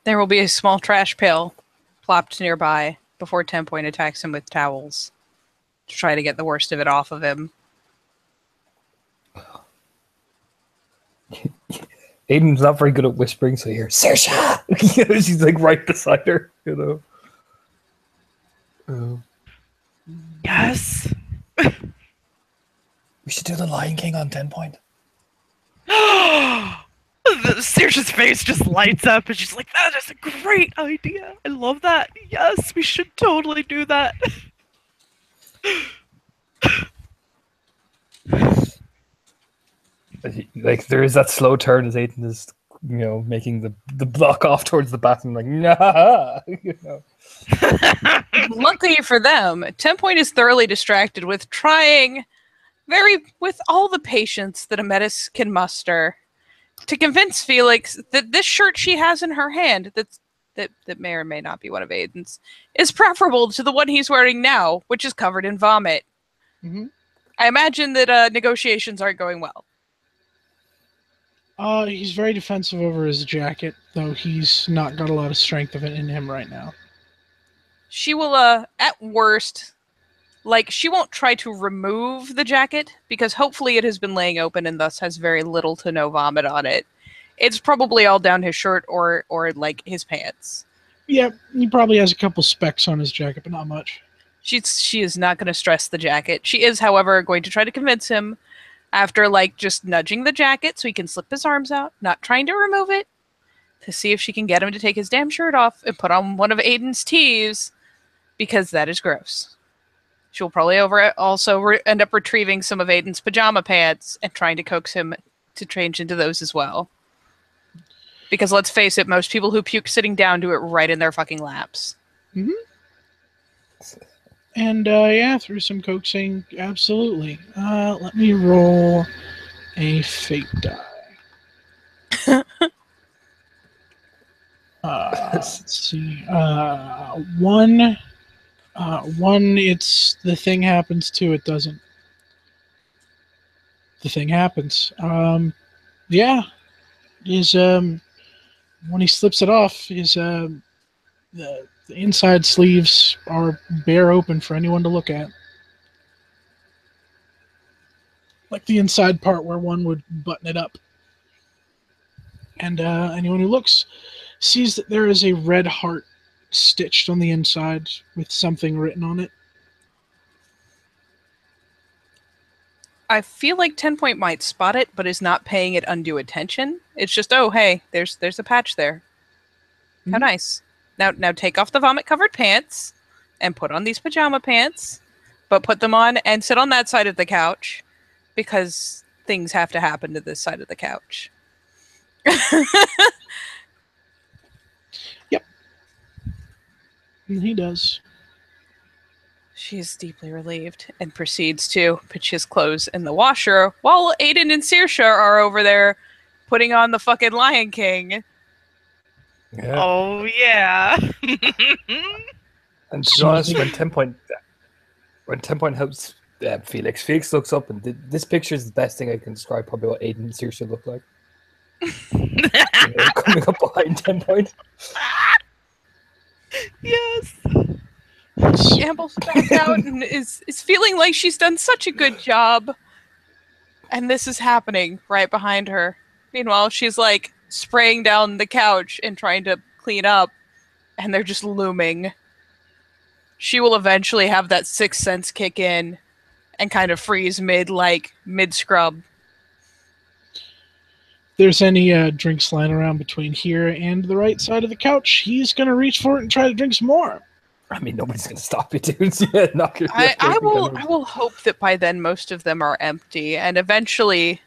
There will be a small trash pail plopped nearby before 10 Point attacks him with towels to try to get the worst of it off of him. Aiden's not very good at whispering, so you hear Saoirse. You know, she's like right beside her, you know. Yes. We should do the Lion King on 10 Point. Saoirse's face just lights up and she's like, that is a great idea. I love that. Yes, we should totally do that. Like, there is that slow turn as Aiden is, you know, making the block off towards the bathroom, like, nah, you know. Luckily for them, 10 Point is thoroughly distracted with trying with all the patience that a Metis can muster to convince Felix that this shirt she has in her hand that may or may not be one of Aiden's is preferable to the one he's wearing now, which is covered in vomit. Mm-hmm. I imagine that negotiations aren't going well. He's very defensive over his jacket, though he's not got a lot of strength of it in him right now. She will, at worst, like, she won't try to remove the jacket, because hopefully it has been laying open and thus has very little to no vomit on it. It's probably all down his shirt or like, his pants. Yeah, he probably has a couple specks on his jacket, but not much. She is not going to stress the jacket. She is, however, going to try to convince him, after, like, just nudging the jacket so he can slip his arms out, not trying to remove it, to see if she can get him to take his damn shirt off and put on one of Aiden's tees, because that is gross. She'll probably also end up retrieving some of Aiden's pajama pants and trying to coax him to change into those as well. Because let's face it, most people who puke sitting down do it right in their fucking laps. Mm-hmm. And, yeah, through some coaxing, absolutely. Let me roll a fate die. Let's see. One, it's the thing happens, two, it doesn't. The thing happens. Yeah. When he slips it off, the inside sleeves are bare open for anyone to look at. Like the inside part where one would button it up. And anyone who looks sees that there is a red heart stitched on the inside with something written on it. I feel like 10 Point might spot it, but is not paying it undue attention. It's just, oh, hey, there's a patch there. How Mhm. nice. Now take off the vomit-covered pants and put on these pajama pants, but put them on and sit on that side of the couch because things have to happen to this side of the couch. Yep. And he does. She is deeply relieved and proceeds to pitch his clothes in the washer while Aiden and Saoirse are over there putting on the fucking Lion King. Yeah. Oh yeah. And to be honest, when 10 Point helps Felix looks up, and this picture is the best thing I can describe probably what Aiden and Saoirse look like. Coming up behind 10 Point. Yes. She ambles back out and is feeling like she's done such a good job. And this is happening right behind her. Meanwhile, she's like spraying down the couch and trying to clean up, and they're just looming. She will eventually have that sixth sense kick in and kind of freeze mid scrub. If there's any drinks lying around between here and the right side of the couch, he's going to reach for it and try to drink some more. I mean, nobody's gonna stop you, dudes. Yeah, knock your. I will hope that by then most of them are empty, and eventually,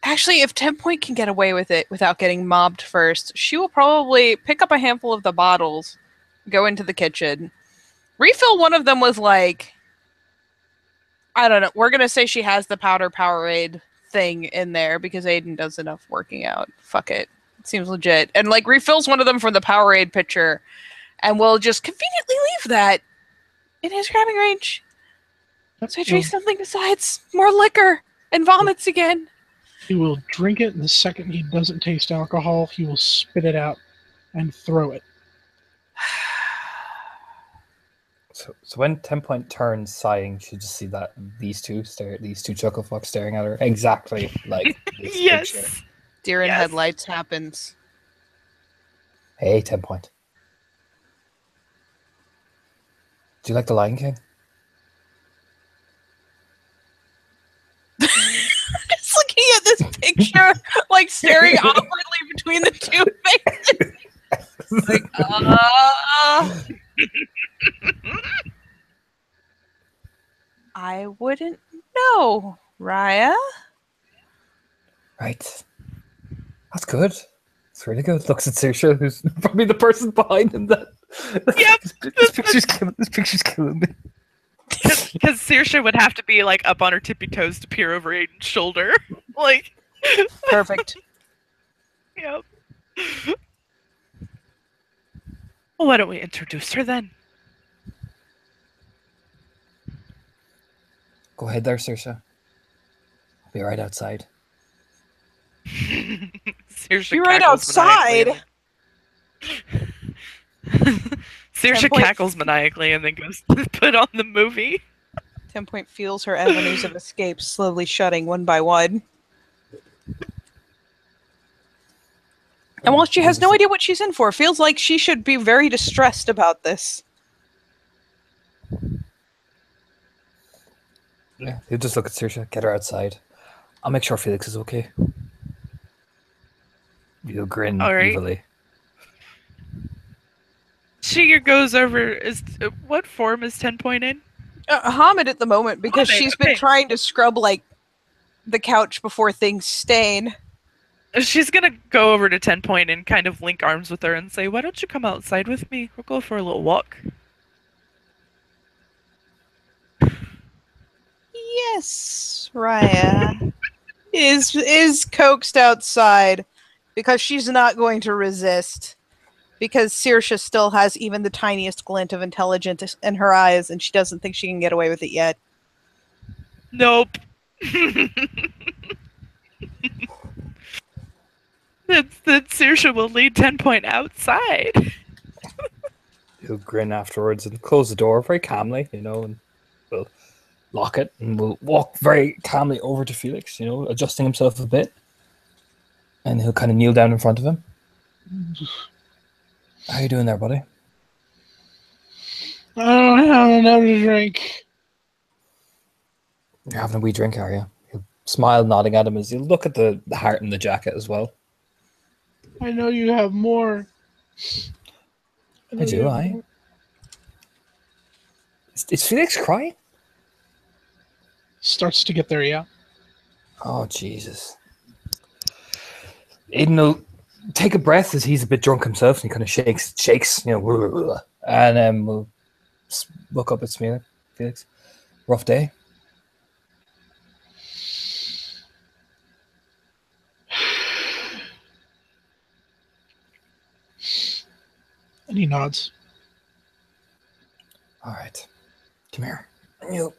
actually, if 10 Point can get away with it without getting mobbed first, she will probably pick up a handful of the bottles, go into the kitchen, refill one of them with like, I don't know. We're gonna say she has the Powerade thing in there because Aiden does enough working out. Fuck it, it seems legit, and like refills one of them from the Powerade pitcher. And we'll just conveniently leave that in his grabbing range. So he drinks something besides more liquor and vomits again. He will drink it, and the second he doesn't taste alcohol, he will spit it out and throw it. So when 10 Point turns sighing, she just see that these two chuckle fucks staring at her exactly like this Yes. picture. Deer in Yes. headlights happens. Hey, 10 Point. Do you like the Lion King? Just looking at this picture, like staring awkwardly between the two faces. Like, I wouldn't know, Raya. Right. That's good. It's really good. Looks at Saoirse, who's probably the person behind him. Yep. This picture's killing me. Because Saoirse would have to be like up on her tippy toes to peer over Aiden's shoulder. Like, Perfect. yep. Well, why don't we introduce her then? Go ahead there, Saoirse. I'll be right outside. Saoirse You're right cackles outside. Saoirse 10 Point. cackles maniacally and then goes to put on the movie. 10 Point feels her avenues of escape slowly shutting one by one. And while she has no idea what she's in for, feels like she should be very distressed about this. Yeah, he'll just look at Saoirse, get her outside. I'll make sure Felix is okay. He'll grin All right. evilly. She goes over. What form is 10 Point in? Hamid at the moment, because Hamid, she's been okay. trying to scrub, like, the couch before things stain. She's gonna go over to 10 Point and kind of link arms with her and say, "Why don't you come outside with me? We'll go for a little walk." Yes, Raya is coaxed outside because she's not going to resist. Because Saoirse still has even the tiniest glint of intelligence in her eyes, and she doesn't think she can get away with it yet. Nope. that Saoirse will lead 10 Point outside. He'll grin afterwards and close the door very calmly, and we'll lock it and we'll walk very calmly over to Felix, adjusting himself a bit. And he'll kind of kneel down in front of him. How you doing there, buddy? I don't have another drink. You're having a wee drink, are you? He'll smile, nodding at him as you look at the heart in the jacket as well. I know you have more. I do, I. Is Felix crying? Starts to get there, yeah. Oh, Jesus. Aiden will take a breath as he's a bit drunk himself, and he kind of shakes, and we'll look up at Felix. Rough day. And he nods. All right. Come here. And he'll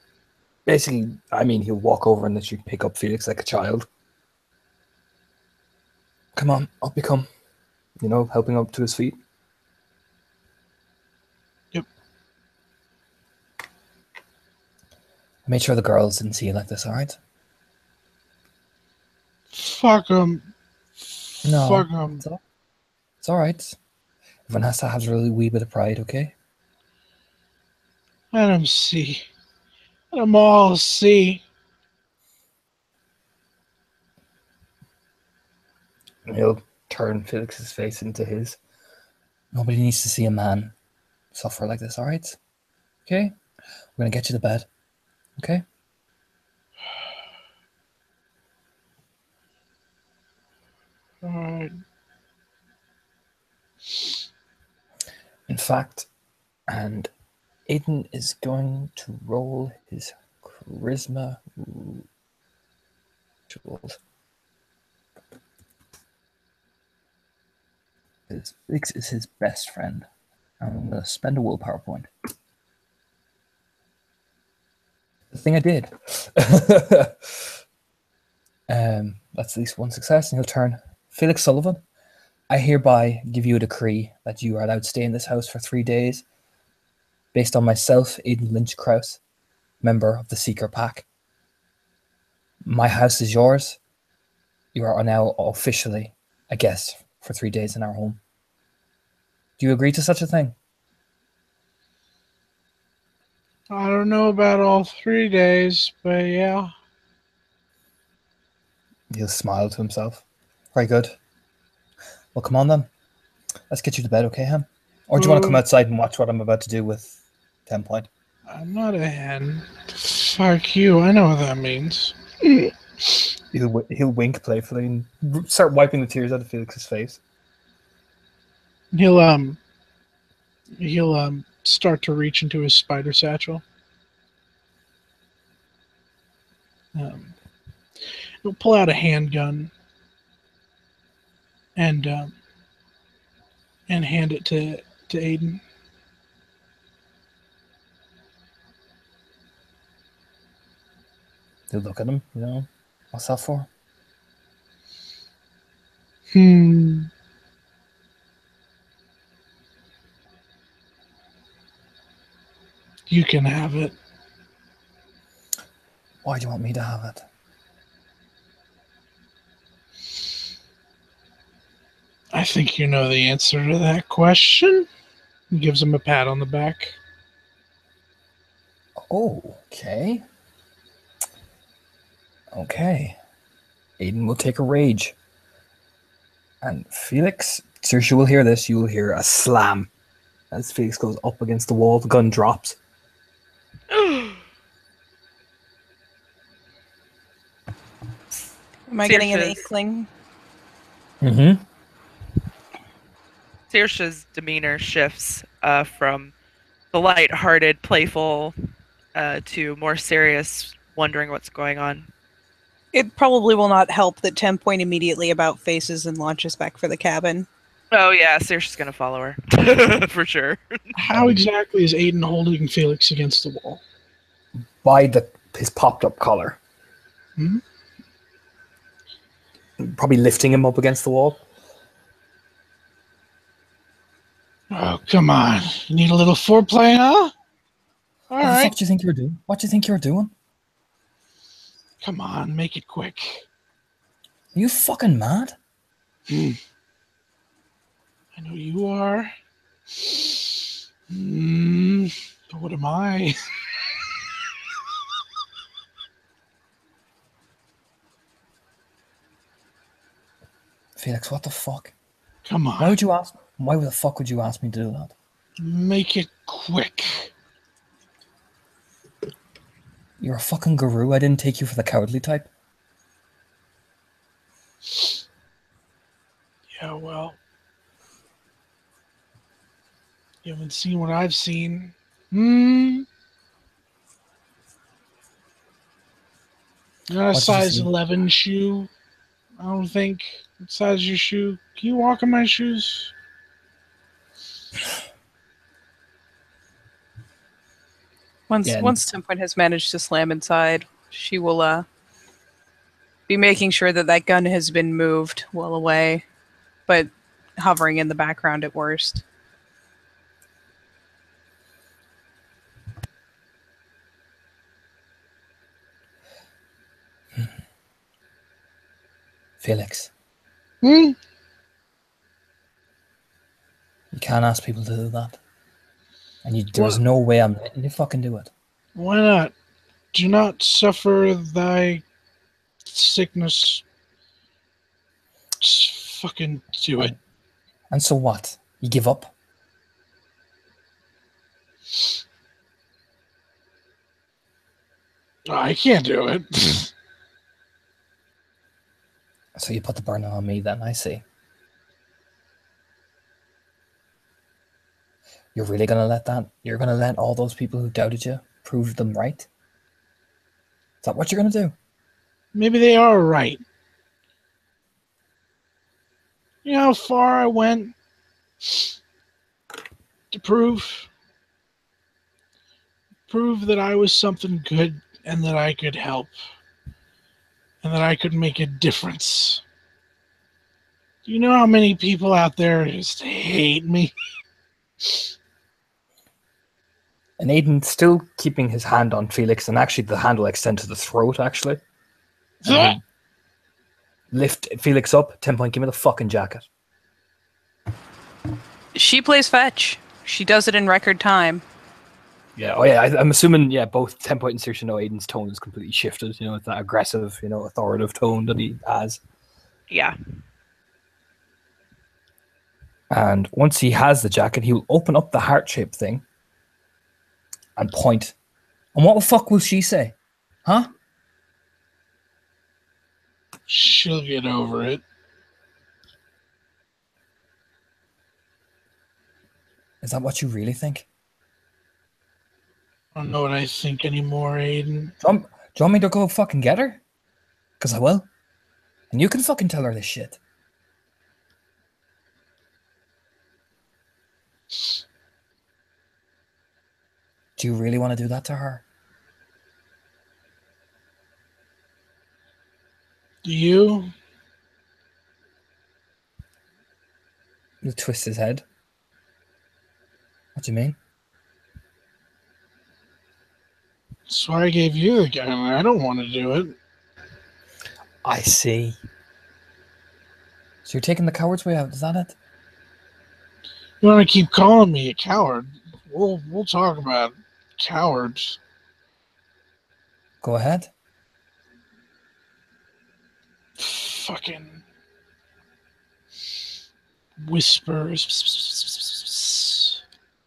basically, he'll walk over and let you pick up Felix like a child. Come on, up you come. Helping up to his feet. Yep. I made sure the girls didn't see you like this, all right? Fuck him. No. Fuck him. It's all right. Everyone has to have a really wee bit of pride, okay? Let him see. Let them all see. And he'll turn Felix's face into his. Nobody needs to see a man suffer like this, all right? Okay? We're going to get you to bed. Okay? All right. In fact, and Aiden is going to roll his charisma tools. Felix is his best friend. I'm going to spend a willpower point. The thing I did. That's at least one success, and he'll turn. Felix Sullivan, I hereby give you a decree that you are allowed to stay in this house for 3 days, based on myself, Aiden Lynch Krause, member of the Seeker Pack. My house is yours. You are now officially a guest for 3 days in our home. Do you agree to such a thing? I don't know about all 3 days, but yeah. He'll smile to himself. Very good. Well, come on then. Let's get you to bed, okay, Ham? Or do you want to come outside and watch what I'm about to do with 10 Point? I'm not a hen. Fuck you. I know what that means. He'll wink playfully and start wiping the tears out of Felix's face. He'll start to reach into his spider satchel. He'll pull out a handgun and hand it to Aiden. He'll look at him, what's that for? You can have it. Why do you want me to have it? I think you know the answer to that question. He gives him a pat on the back. Oh, okay. Okay. Aiden will take a rage. And Felix, Saoirse will hear this. You will hear a slam. As Felix goes up against the wall, the gun drops. Am I getting an inkling? Mm-hmm. Saoirse's demeanor shifts from the light-hearted, playful, to more serious, wondering what's going on. It probably will not help that 10 Point immediately about faces and launches back for the cabin. Oh yeah, Saoirse's gonna follow her. For sure. How exactly is Aiden holding Felix against the wall? By his popped-up collar. Hmm? Probably lifting him up against the wall. Oh, come on. You need a little foreplay, huh? All What the right. fuck do you think you were doing? What do you think you were doing? Come on, make it quick. Are you fucking mad? I know you are. But what am I? Felix, what the fuck? Come on. Why would you ask? Why the fuck would you ask me to do that? Make it quick. You're a fucking guru. I didn't take you for the cowardly type. Yeah, well. You haven't seen what I've seen. Not a What did you size see? 11 shoe. I don't think. What size is your shoe? Can you walk in my shoes? Once Yeah. once 10 Point has managed to slam inside, she will be making sure that that gun has been moved well away, but hovering in the background at worst. Felix, Hmm? you can't ask people to do that. And there's What? no way I'm letting you fucking do it. Why not? Do not suffer thy sickness. Just fucking do it. And so what? You give up? I can't do it. So you put the burden on me then, I see. You're really gonna let that? You're gonna let all those people who doubted you prove them right? Is that what you're gonna do? Maybe they are right. You know how far I went to prove that I was something good and that I could help and that I could make a difference. Do you know how many people out there just hate me? And Aiden's still keeping his hand on Felix, and actually the hand will extend to the throat, actually. And he'll lift Felix up. 10 Point, give me the fucking jacket. She plays fetch. She does it in record time. Yeah, oh yeah, I'm assuming, yeah, both 10 Point and Saoirse know Aiden's tone is completely shifted. You know, it's that aggressive, authoritative tone that he has. Yeah. And once he has the jacket, he will open up the heart-shaped thing and point. And what the fuck will she say? Huh? She'll get over it. Is that what you really think? I don't know what I think anymore, Aiden. Do you want me to go fucking get her? Because I will. And you can fucking tell her this shit. Do you really want to do that to her? Do you? He'll twist his head. What do you mean? That's why I gave you the gun. I don't want to do it. I see. So you're taking the coward's way out, is that it? You want to keep calling me a coward? We'll talk about cowards. Go ahead. Fucking whispers.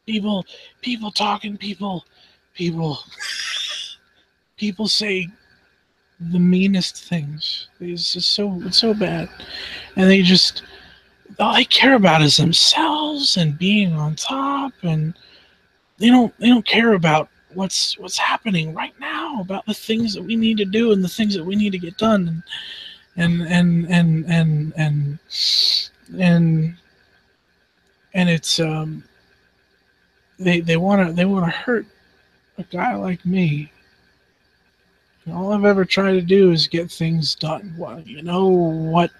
People talking. People say the meanest things. It's so bad, and all they care about is themselves and being on top, and they don't care about what's happening right now, about the things that we need to do and the things that we need to get done, and it's they want to hurt a guy like me. And all I've ever tried to do is get things done. Well, you know what?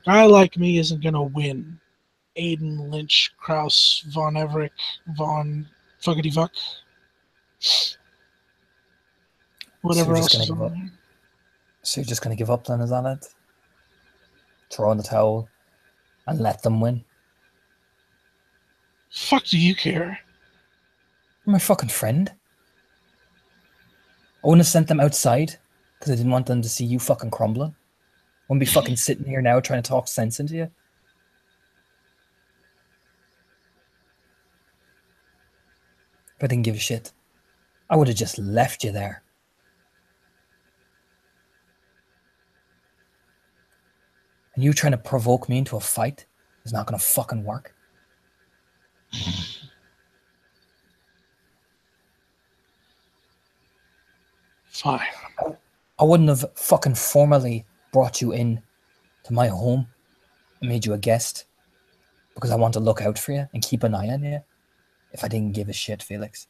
A guy like me isn't gonna win. Aiden Lynch, Kraus, Von Everett, Von Fuckity Fuck. Whatever So you're just else gonna is give up? on. So you're just going to give up then, is that it? throw in the towel, and let them win. Fuck do you care? You're my fucking friend. I wouldn't have sent them outside because I didn't want them to see you fucking crumbling. I wouldn't be fucking sitting here now trying to talk sense into you. If I didn't give a shit, I would have just left you there. And you trying to provoke me into a fight is not going to fucking work. Fine. I wouldn't have fucking formally brought you in to my home and made you a guest because I want to look out for you and keep an eye on you if I didn't give a shit, Felix.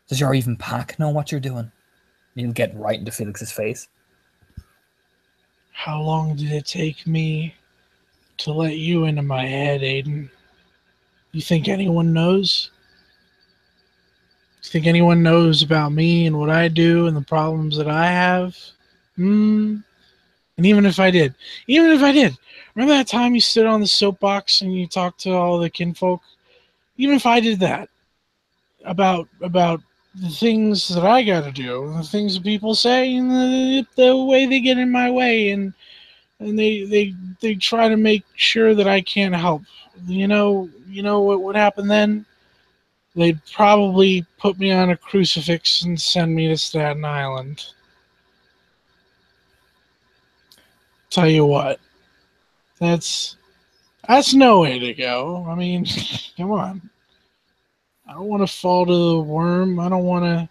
Does your even pack know what you're doing? You'll get right into Felix's face. How long did it take me to let you into my head, Aiden? You think anyone knows? You think anyone knows about me and what I do and the problems that I have? And even if I did, remember that time you stood on the soapbox and you talked to all the kinfolk? Even if I did that about the things that I got to do, the things that people say, and the way they get in my way, and they try to make sure that I can't help. You know what would happen then? They'd probably put me on a crucifix and send me to Staten Island. Tell you what, that's no way to go. I mean, come on. I don't want to fall to the worm. I don't want to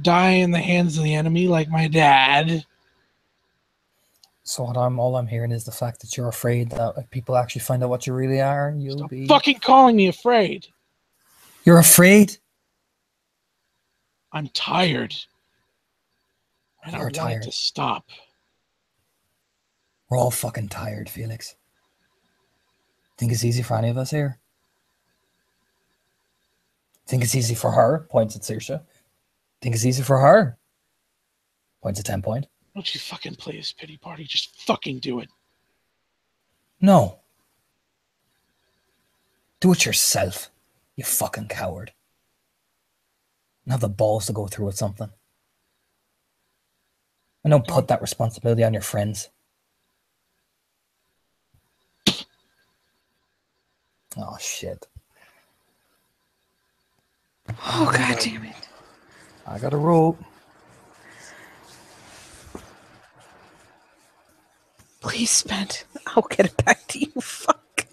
die in the hands of the enemy like my dad. So all I'm hearing is the fact that you're afraid that if people actually find out what you really are, you'll Stop be fucking calling me afraid. You're afraid? I'm tired. And I You're want tired. it to stop. We're all fucking tired, Felix. Think it's easy for any of us here? Think it's easy for her? Points at Saoirse. Think it's easy for her? Points at 10 Point. Don't you fucking play this pity party. Just fucking do it. No. Do it yourself, you fucking coward. And have the balls to go through with something. And don't put that responsibility on your friends. Oh, shit. Oh, god damn it. I got a rope. Please spend. I'll get it back to you. Fuck.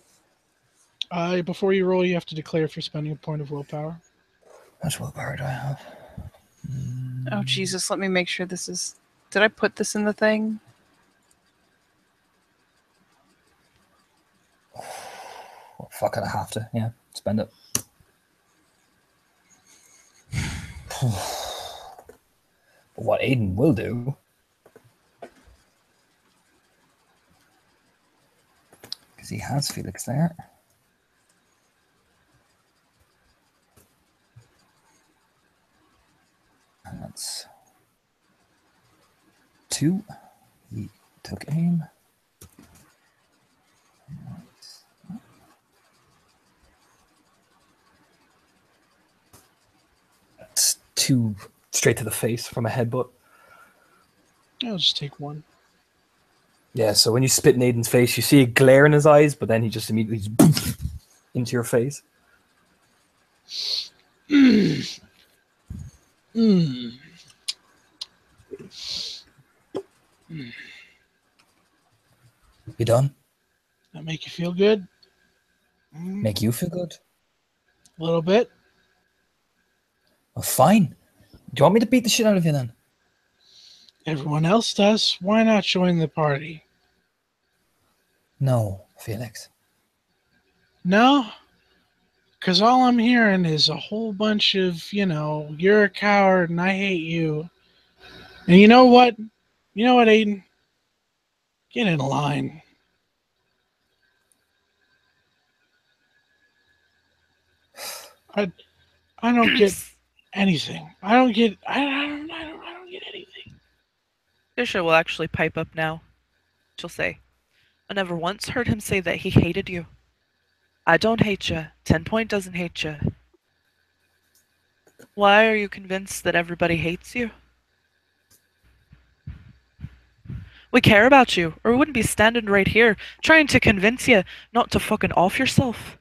Before you roll, you have to declare if you're spending a point of willpower. How much willpower do I have? Oh, Jesus. Let me make sure this is... Did I put this in the thing? Well, fuck it, I have to. Yeah, spend it. But what Aiden will do... Because he has Felix there. And that's 2. He took aim. That's 2 straight to the face from a headbutt. I'll just take 1. Yeah, so when you spit in Aiden's face, you see a glare in his eyes, but then he just immediately into your face. You done? That make you feel good? Make you feel good? A little bit? Well, fine. Do you want me to beat the shit out of you then? Everyone else does. Why not join the party? No, Felix. No? Because all I'm hearing is a whole bunch of, you're a coward and I hate you. And you know what? You know what, Aiden? Get in line. I don't get anything. I don't get anything. Saoirse will actually pipe up now. She'll say, I never once heard him say that he hated you. I don't hate you. 10 doesn't hate you. Why are you convinced that everybody hates you? We care about you, or we wouldn't be standing right here trying to convince you not to fucking off yourself.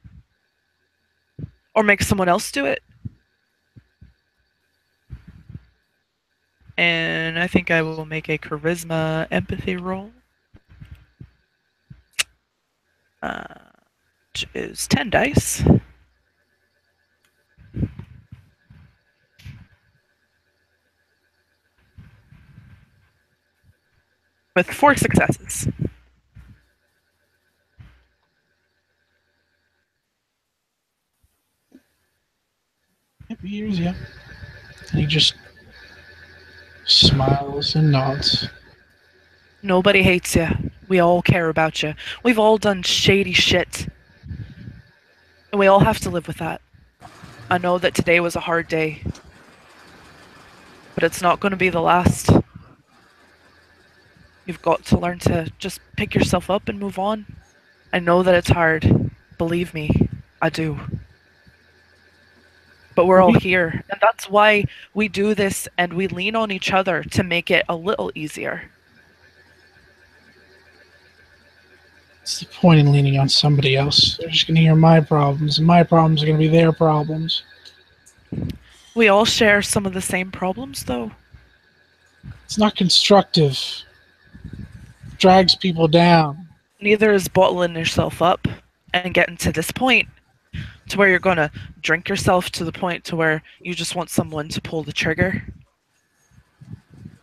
Or make someone else do it. And I think I will make a charisma empathy roll. Which is 10 dice. With 4 successes. Yep, he hears you. And he just smiles and nods. Nobody hates you. We all care about you. We've all done shady shit. And we all have to live with that. I know that today was a hard day. But it's not going to be the last. You've got to learn to just pick yourself up and move on. I know that it's hard. Believe me, I do. But we're all here. And that's why we do this and we lean on each other to make it a little easier. What's the point in leaning on somebody else? They're just going to hear my problems, and my problems are going to be their problems. We all share some of the same problems, though. It's not constructive. It drags people down. Neither is bottling yourself up and getting to this point to where you're going to drink yourself to the point to where you just want someone to pull the trigger.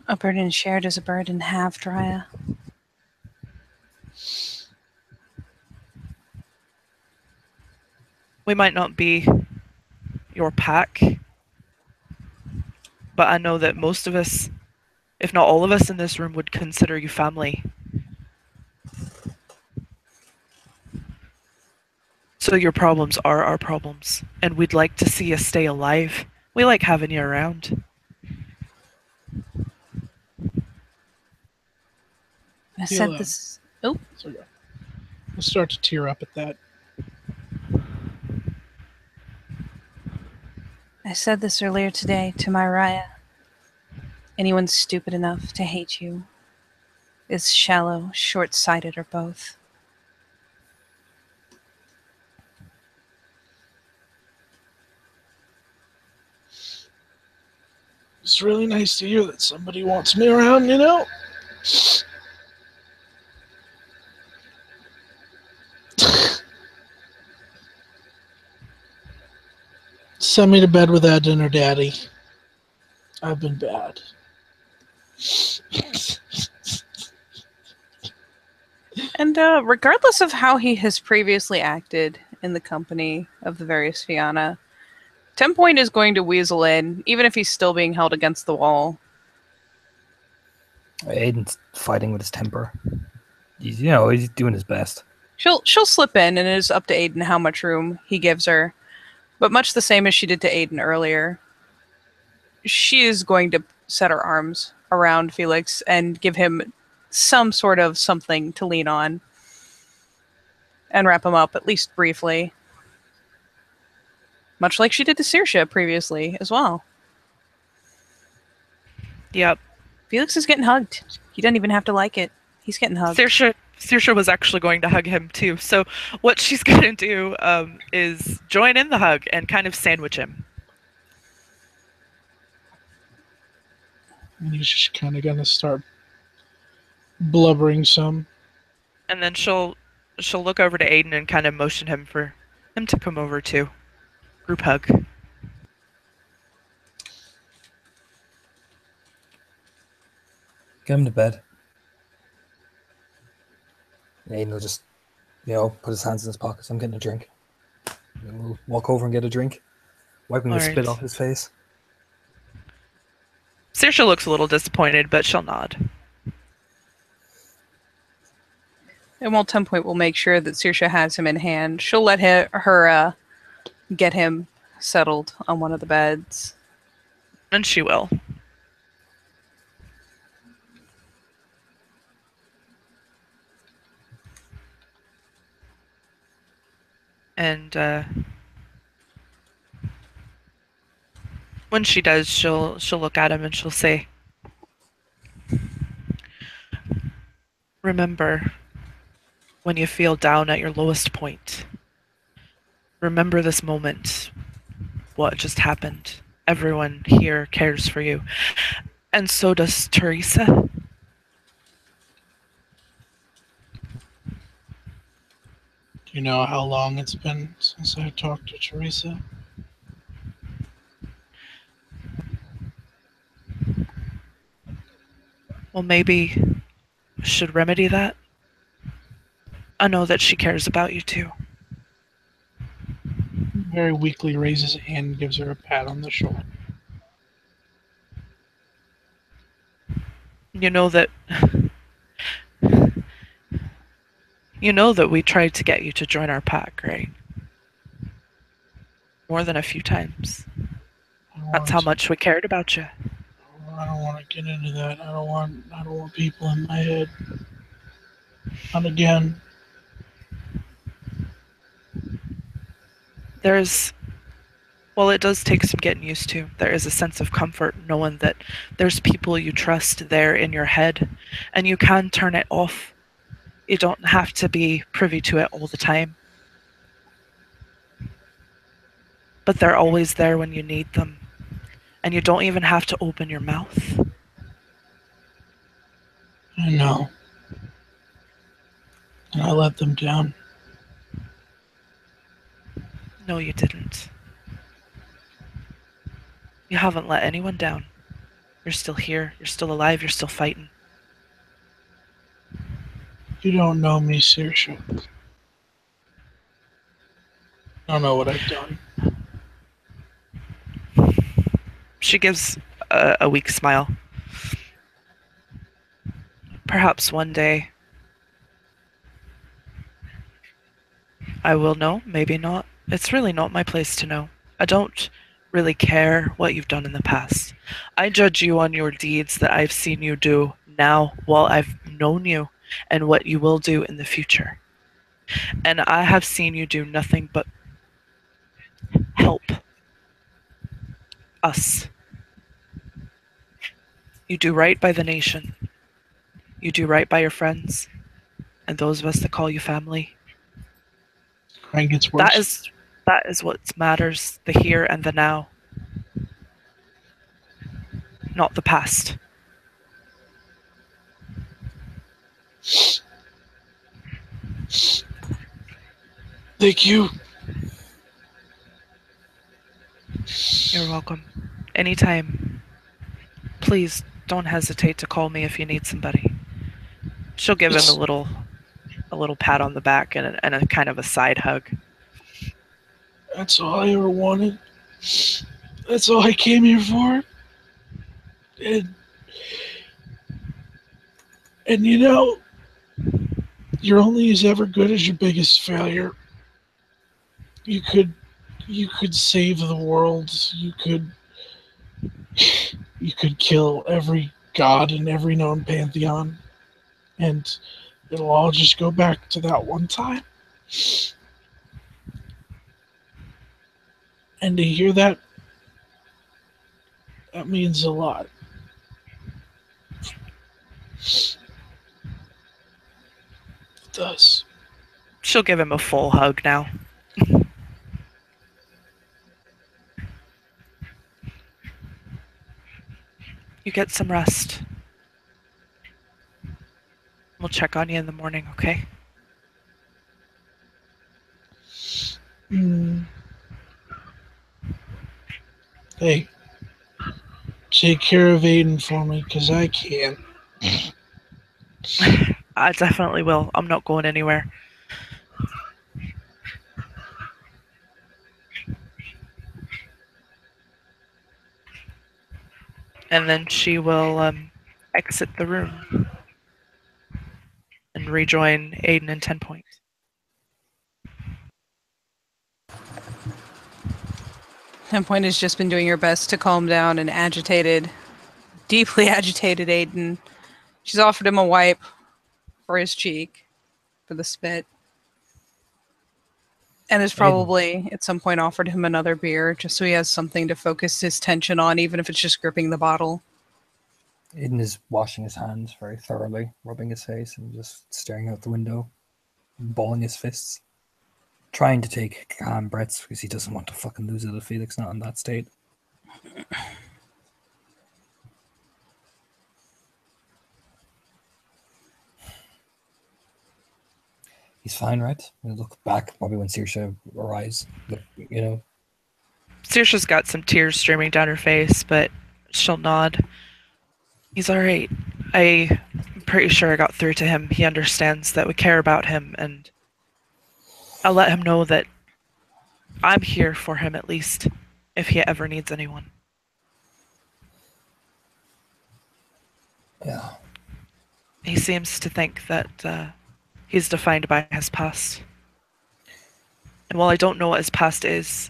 A burden shared is a burden halved, Raya. We might not be your pack, but I know that most of us, if not all of us in this room, would consider you family. So your problems are our problems, and we'd like to see you stay alive. We like having you around. I said this. Oh, Sorry. I'll start to tear up at that. I said this earlier today to my Raya. Anyone stupid enough to hate you is shallow, short-sighted, or both. It's really nice to hear that somebody wants me around, you know? Send me to bed with that dinner, Daddy. I've been bad. And regardless of how he has previously acted in the company of the various Fianna, 10 is going to weasel in, even if he's still being held against the wall. Aiden's fighting with his temper. He's doing his best. She'll slip in, and it is up to Aiden how much room he gives her. But much the same as she did to Aiden earlier, she is going to set her arms around Felix and give him some sort of something to lean on and wrap him up, at least briefly. Much like she did to Saoirse previously as well. Yep. Felix is getting hugged. He doesn't even have to like it. He's getting hugged. Saoirse was actually going to hug him too. So what she's going to do is join in the hug and kind of sandwich him. And he's just kind of going to start blubbering some. And then she'll look over to Aiden and kind of motion him for him to come over too. Group hug. Get him to bed. And Aiden will just, put his hands in his pockets. I'm getting a drink. And we'll walk over and get a drink, wiping the spit off his face. Saoirse looks a little disappointed, but she'll nod. And while 10 will make sure that Saoirse has him in hand, she'll let her get him settled on one of the beds. And she will. And when she does, she'll look at him and she'll say, "Remember when you feel down at your lowest point. Remember this moment, what just happened. Everyone here cares for you. And so does Teresa." Do you know how long it's been since I talked to Teresa? Well, maybe we should remedy that. I know that she cares about you too. Very weakly raises a hand and gives her a pat on the shoulder. You know that we tried to get you to join our pack, right? More than a few times. That's how much we cared about you. I don't want to get into that. I don't want people in my head. Not again. Well, it does take some getting used to. There is a sense of comfort knowing that there's people you trust there in your head, and you can turn it off. You don't have to be privy to it all the time. But they're always there when you need them, and you don't even have to open your mouth. I know. And I let them down. No, you didn't. You haven't let anyone down. You're still here. You're still alive. You're still fighting. You don't know me, Saoirse. You don't know what I've done. She gives a weak smile. Perhaps one day I will know, maybe not. It's really not my place to know. I don't really care what you've done in the past. I judge you on your deeds that I've seen you do now while I've known you and what you will do in the future. And I have seen you do nothing but help us. You do right by the nation. You do right by your friends and those of us that call you family. Crane gets worse. That is what matters, the here and the now, not the past. Thank you. You're welcome. Anytime. Please don't hesitate to call me if you need somebody. She'll give him a little pat on the back and a kind of a side hug. That's all I ever wanted. That's all I came here for. And you know, you're only as ever good as your biggest failure. You could save the world. You could kill every god in every known pantheon, and it'll all just go back to that one time. And to hear that means a lot. It does. She'll give him a full hug now. You get some rest. We'll check on you in the morning, okay? Hey, take care of Aiden for me, because I can't. I definitely will. I'm not going anywhere. And then she will exit the room and rejoin Aiden and 10 Point. Point has just been doing her best to calm down an agitated, deeply agitated Aiden. She's offered him a wipe for his cheek, for the spit. And has probably at some point offered him another beer just so he has something to focus his tension on, even if it's just gripping the bottle. Aiden is washing his hands very thoroughly, rubbing his face and just staring out the window, balling his fists, trying to take calm breaths because he doesn't want to fucking lose it if Felix not in that state. He's fine, right? We'll look back probably when Saoirse arrives. Look, you know. Saoirse's got some tears streaming down her face, but she'll nod. He's all right. I'm pretty sure I got through to him. He understands that we care about him, and I'll let him know that I'm here for him at least, if he ever needs anyone. Yeah. He seems to think that he's defined by his past. And while I don't know what his past is,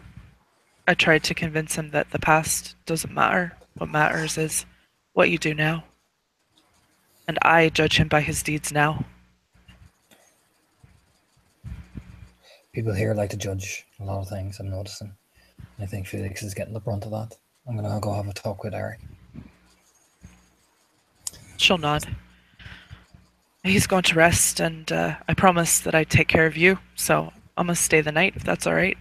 I tried to convince him that the past doesn't matter. What matters is what you do now. And I judge him by his deeds now. People here like to judge a lot of things, I'm noticing. I think Felix is getting the brunt of that. I'm going to go have a talk with Eric. She'll nod. He's going to rest, and I promised that I'd take care of you, so I'm going to stay the night, if that's all right.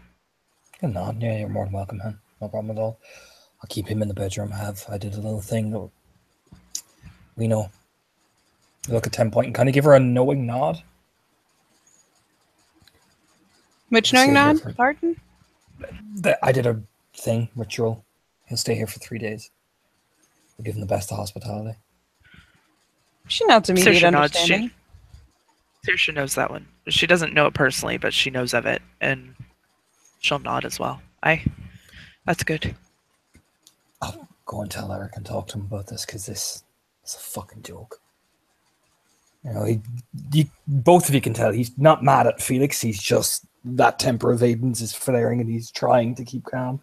He'll nod. Yeah, you're more than welcome, man. No problem at all. I'll keep him in the bedroom. I did a little thing that we know. Look at 10 point and kind of give her a knowing nod. Which knowing nod? Pardon? I did a thing, ritual. He'll stay here for 3 days. We'll give him the best of hospitality. She nods immediate understanding. Saoirse knows that one. She doesn't know it personally, but she knows of it, and she'll nod as well. That's good. I'll go and tell Eric and talk to him about this, because this is a fucking joke. You know, both of you can tell he's not mad at Felix. He's just that temper of Aiden's is flaring, and he's trying to keep calm.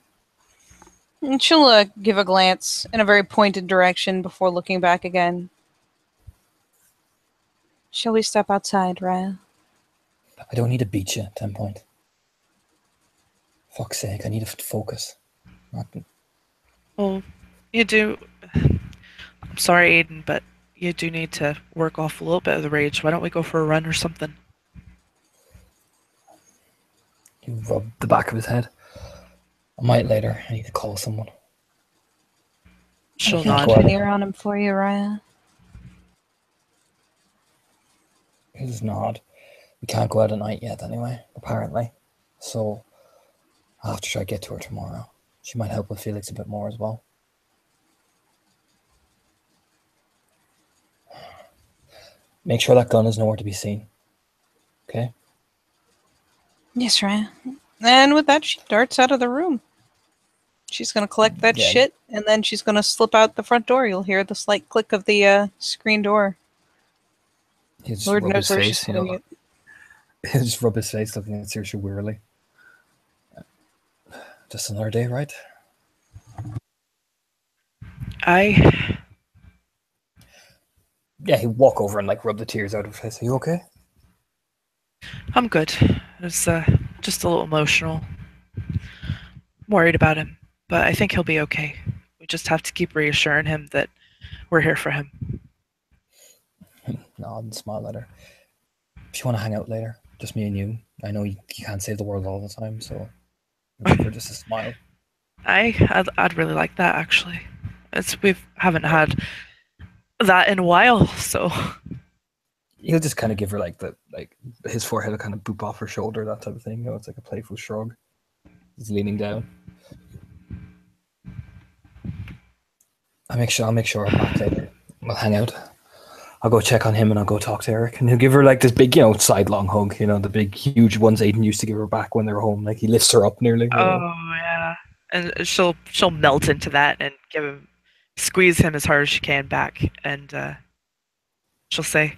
And she'll give a glance in a very pointed direction before looking back again. Shall we step outside, Raya? I don't need to beat you, 10 point. Fuck's sake, I need to focus. Well, you do. I'm sorry, Aiden, but you do need to work off a little bit of the rage. Why don't we go for a run or something? He rubbed the back of his head. I might later. I need to call someone. She'll I can nod. keep an ear on him for you, Raya. His nod. We can't go out at night yet anyway, apparently. So I'll have to try to get to her tomorrow. She might help with Felix a bit more as well. Make sure that gun is nowhere to be seen. Okay? Yes, Raya. And with that, she darts out of the room. She's going to collect that shit, and then she's going to slip out the front door. You'll hear the slight click of the screen door. Lord knows where she's putting it. He'll just rub his face, looking at Saoirse wearily. Just another day, right? Yeah, he'd walk over and rub the tears out of his face. Are you okay? I'm good. It's just a little emotional. I'm worried about him, but I think he'll be okay. We just have to keep reassuring him that we're here for him. Nod and smile at her. If you want to hang out later, just me and you. I know you can't save the world all the time, so for just a smile. I'd really like that, actually. We haven't had that in a while, so He'll just kind of give her his forehead will kind of boop off her shoulder, that type of thing. You know, it's like a playful shrug. He's leaning down. I'll make sure I'm back later. We'll hang out. I'll go check on him and I'll go talk to Eric, and he'll give her this big, sidelong hug. The big, huge ones Aiden used to give her back when they were home. He lifts her up nearly. Oh yeah, and she'll melt into that and squeeze him as hard as she can back, and she'll say,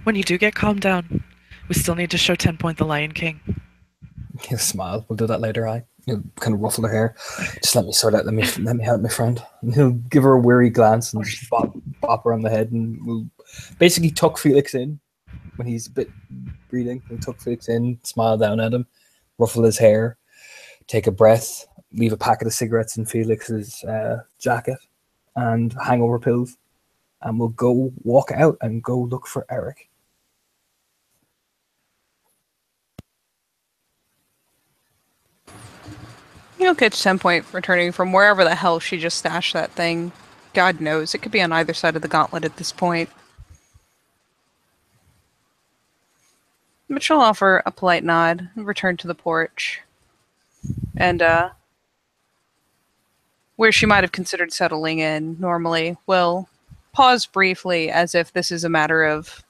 "When you do get calmed down, we still need to show 10 Point the Lion King." He'll smile. We'll do that later. He'll kind of ruffle her hair. Just let me sort out. Let me help my friend. And he'll give her a weary glance and bop her on the head, and we'll basically tuck Felix in when he's a bit greeting. He'll tuck Felix in, smile down at him, ruffle his hair, take a breath, leave a packet of cigarettes in Felix's jacket, and hangover pills. And we'll go walk out and go look for Eric. You'll catch 10 Point returning from wherever the hell she just stashed that thing. God knows, it could be on either side of the gauntlet at this point. But she'll offer a polite nod and return to the porch. And, where she might have considered settling in normally, will pause briefly as if this is a matter of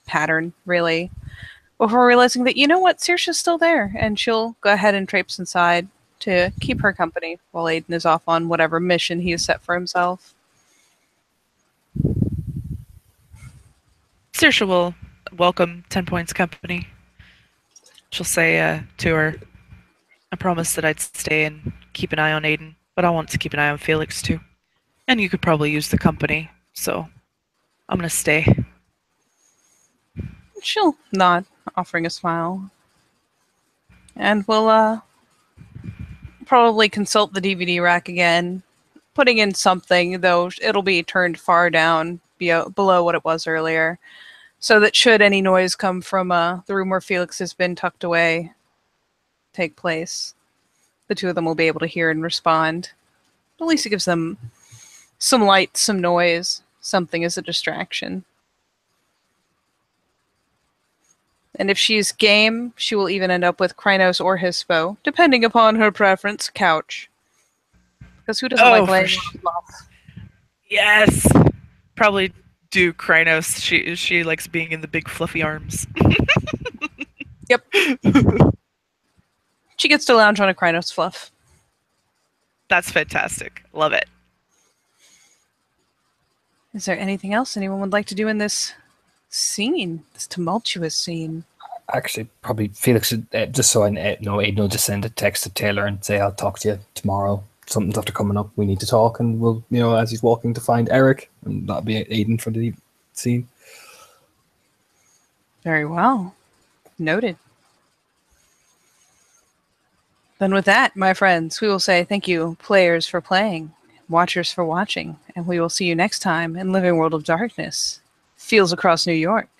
pattern, really, before realizing that, you know what, Saoirse's still there, and she'll go ahead and traipse inside to keep her company while Aiden is off on whatever mission he has set for himself. Saoirse will welcome 10 Points company. She'll say to her, I promised that I'd stay and keep an eye on Aiden, but I want to keep an eye on Felix too. And you could probably use the company, so I'm gonna stay. She'll nod, offering a smile. And we'll probably consult the DVD rack again, putting in something, though it'll be turned far down below what it was earlier, so that should any noise come from the room where Felix has been tucked away take place, the two of them will be able to hear and respond. At least it gives them some light, some noise, something as a distraction. And if she's game, she will even end up with Krynos or Hispo, depending upon her preference, couch. Because who doesn't like laying on fluff? Yes! Probably do Krynos. She likes being in the big fluffy arms. Yep. She gets to lounge on a Krynos fluff. That's fantastic. Love it. Is there anything else anyone would like to do in this scene, this tumultuous scene? Actually, probably Felix should, just so I know, Aiden will just send a text to Taylor and say, I'll talk to you tomorrow. Something's after coming up. We need to talk. And we'll, as he's walking to find Eric, and that'll be Aiden for the scene. Very well. Noted. Then with that, my friends, we will say thank you, players, for playing, watchers for watching, and we will see you next time in Living World of Darkness. Feels across New York.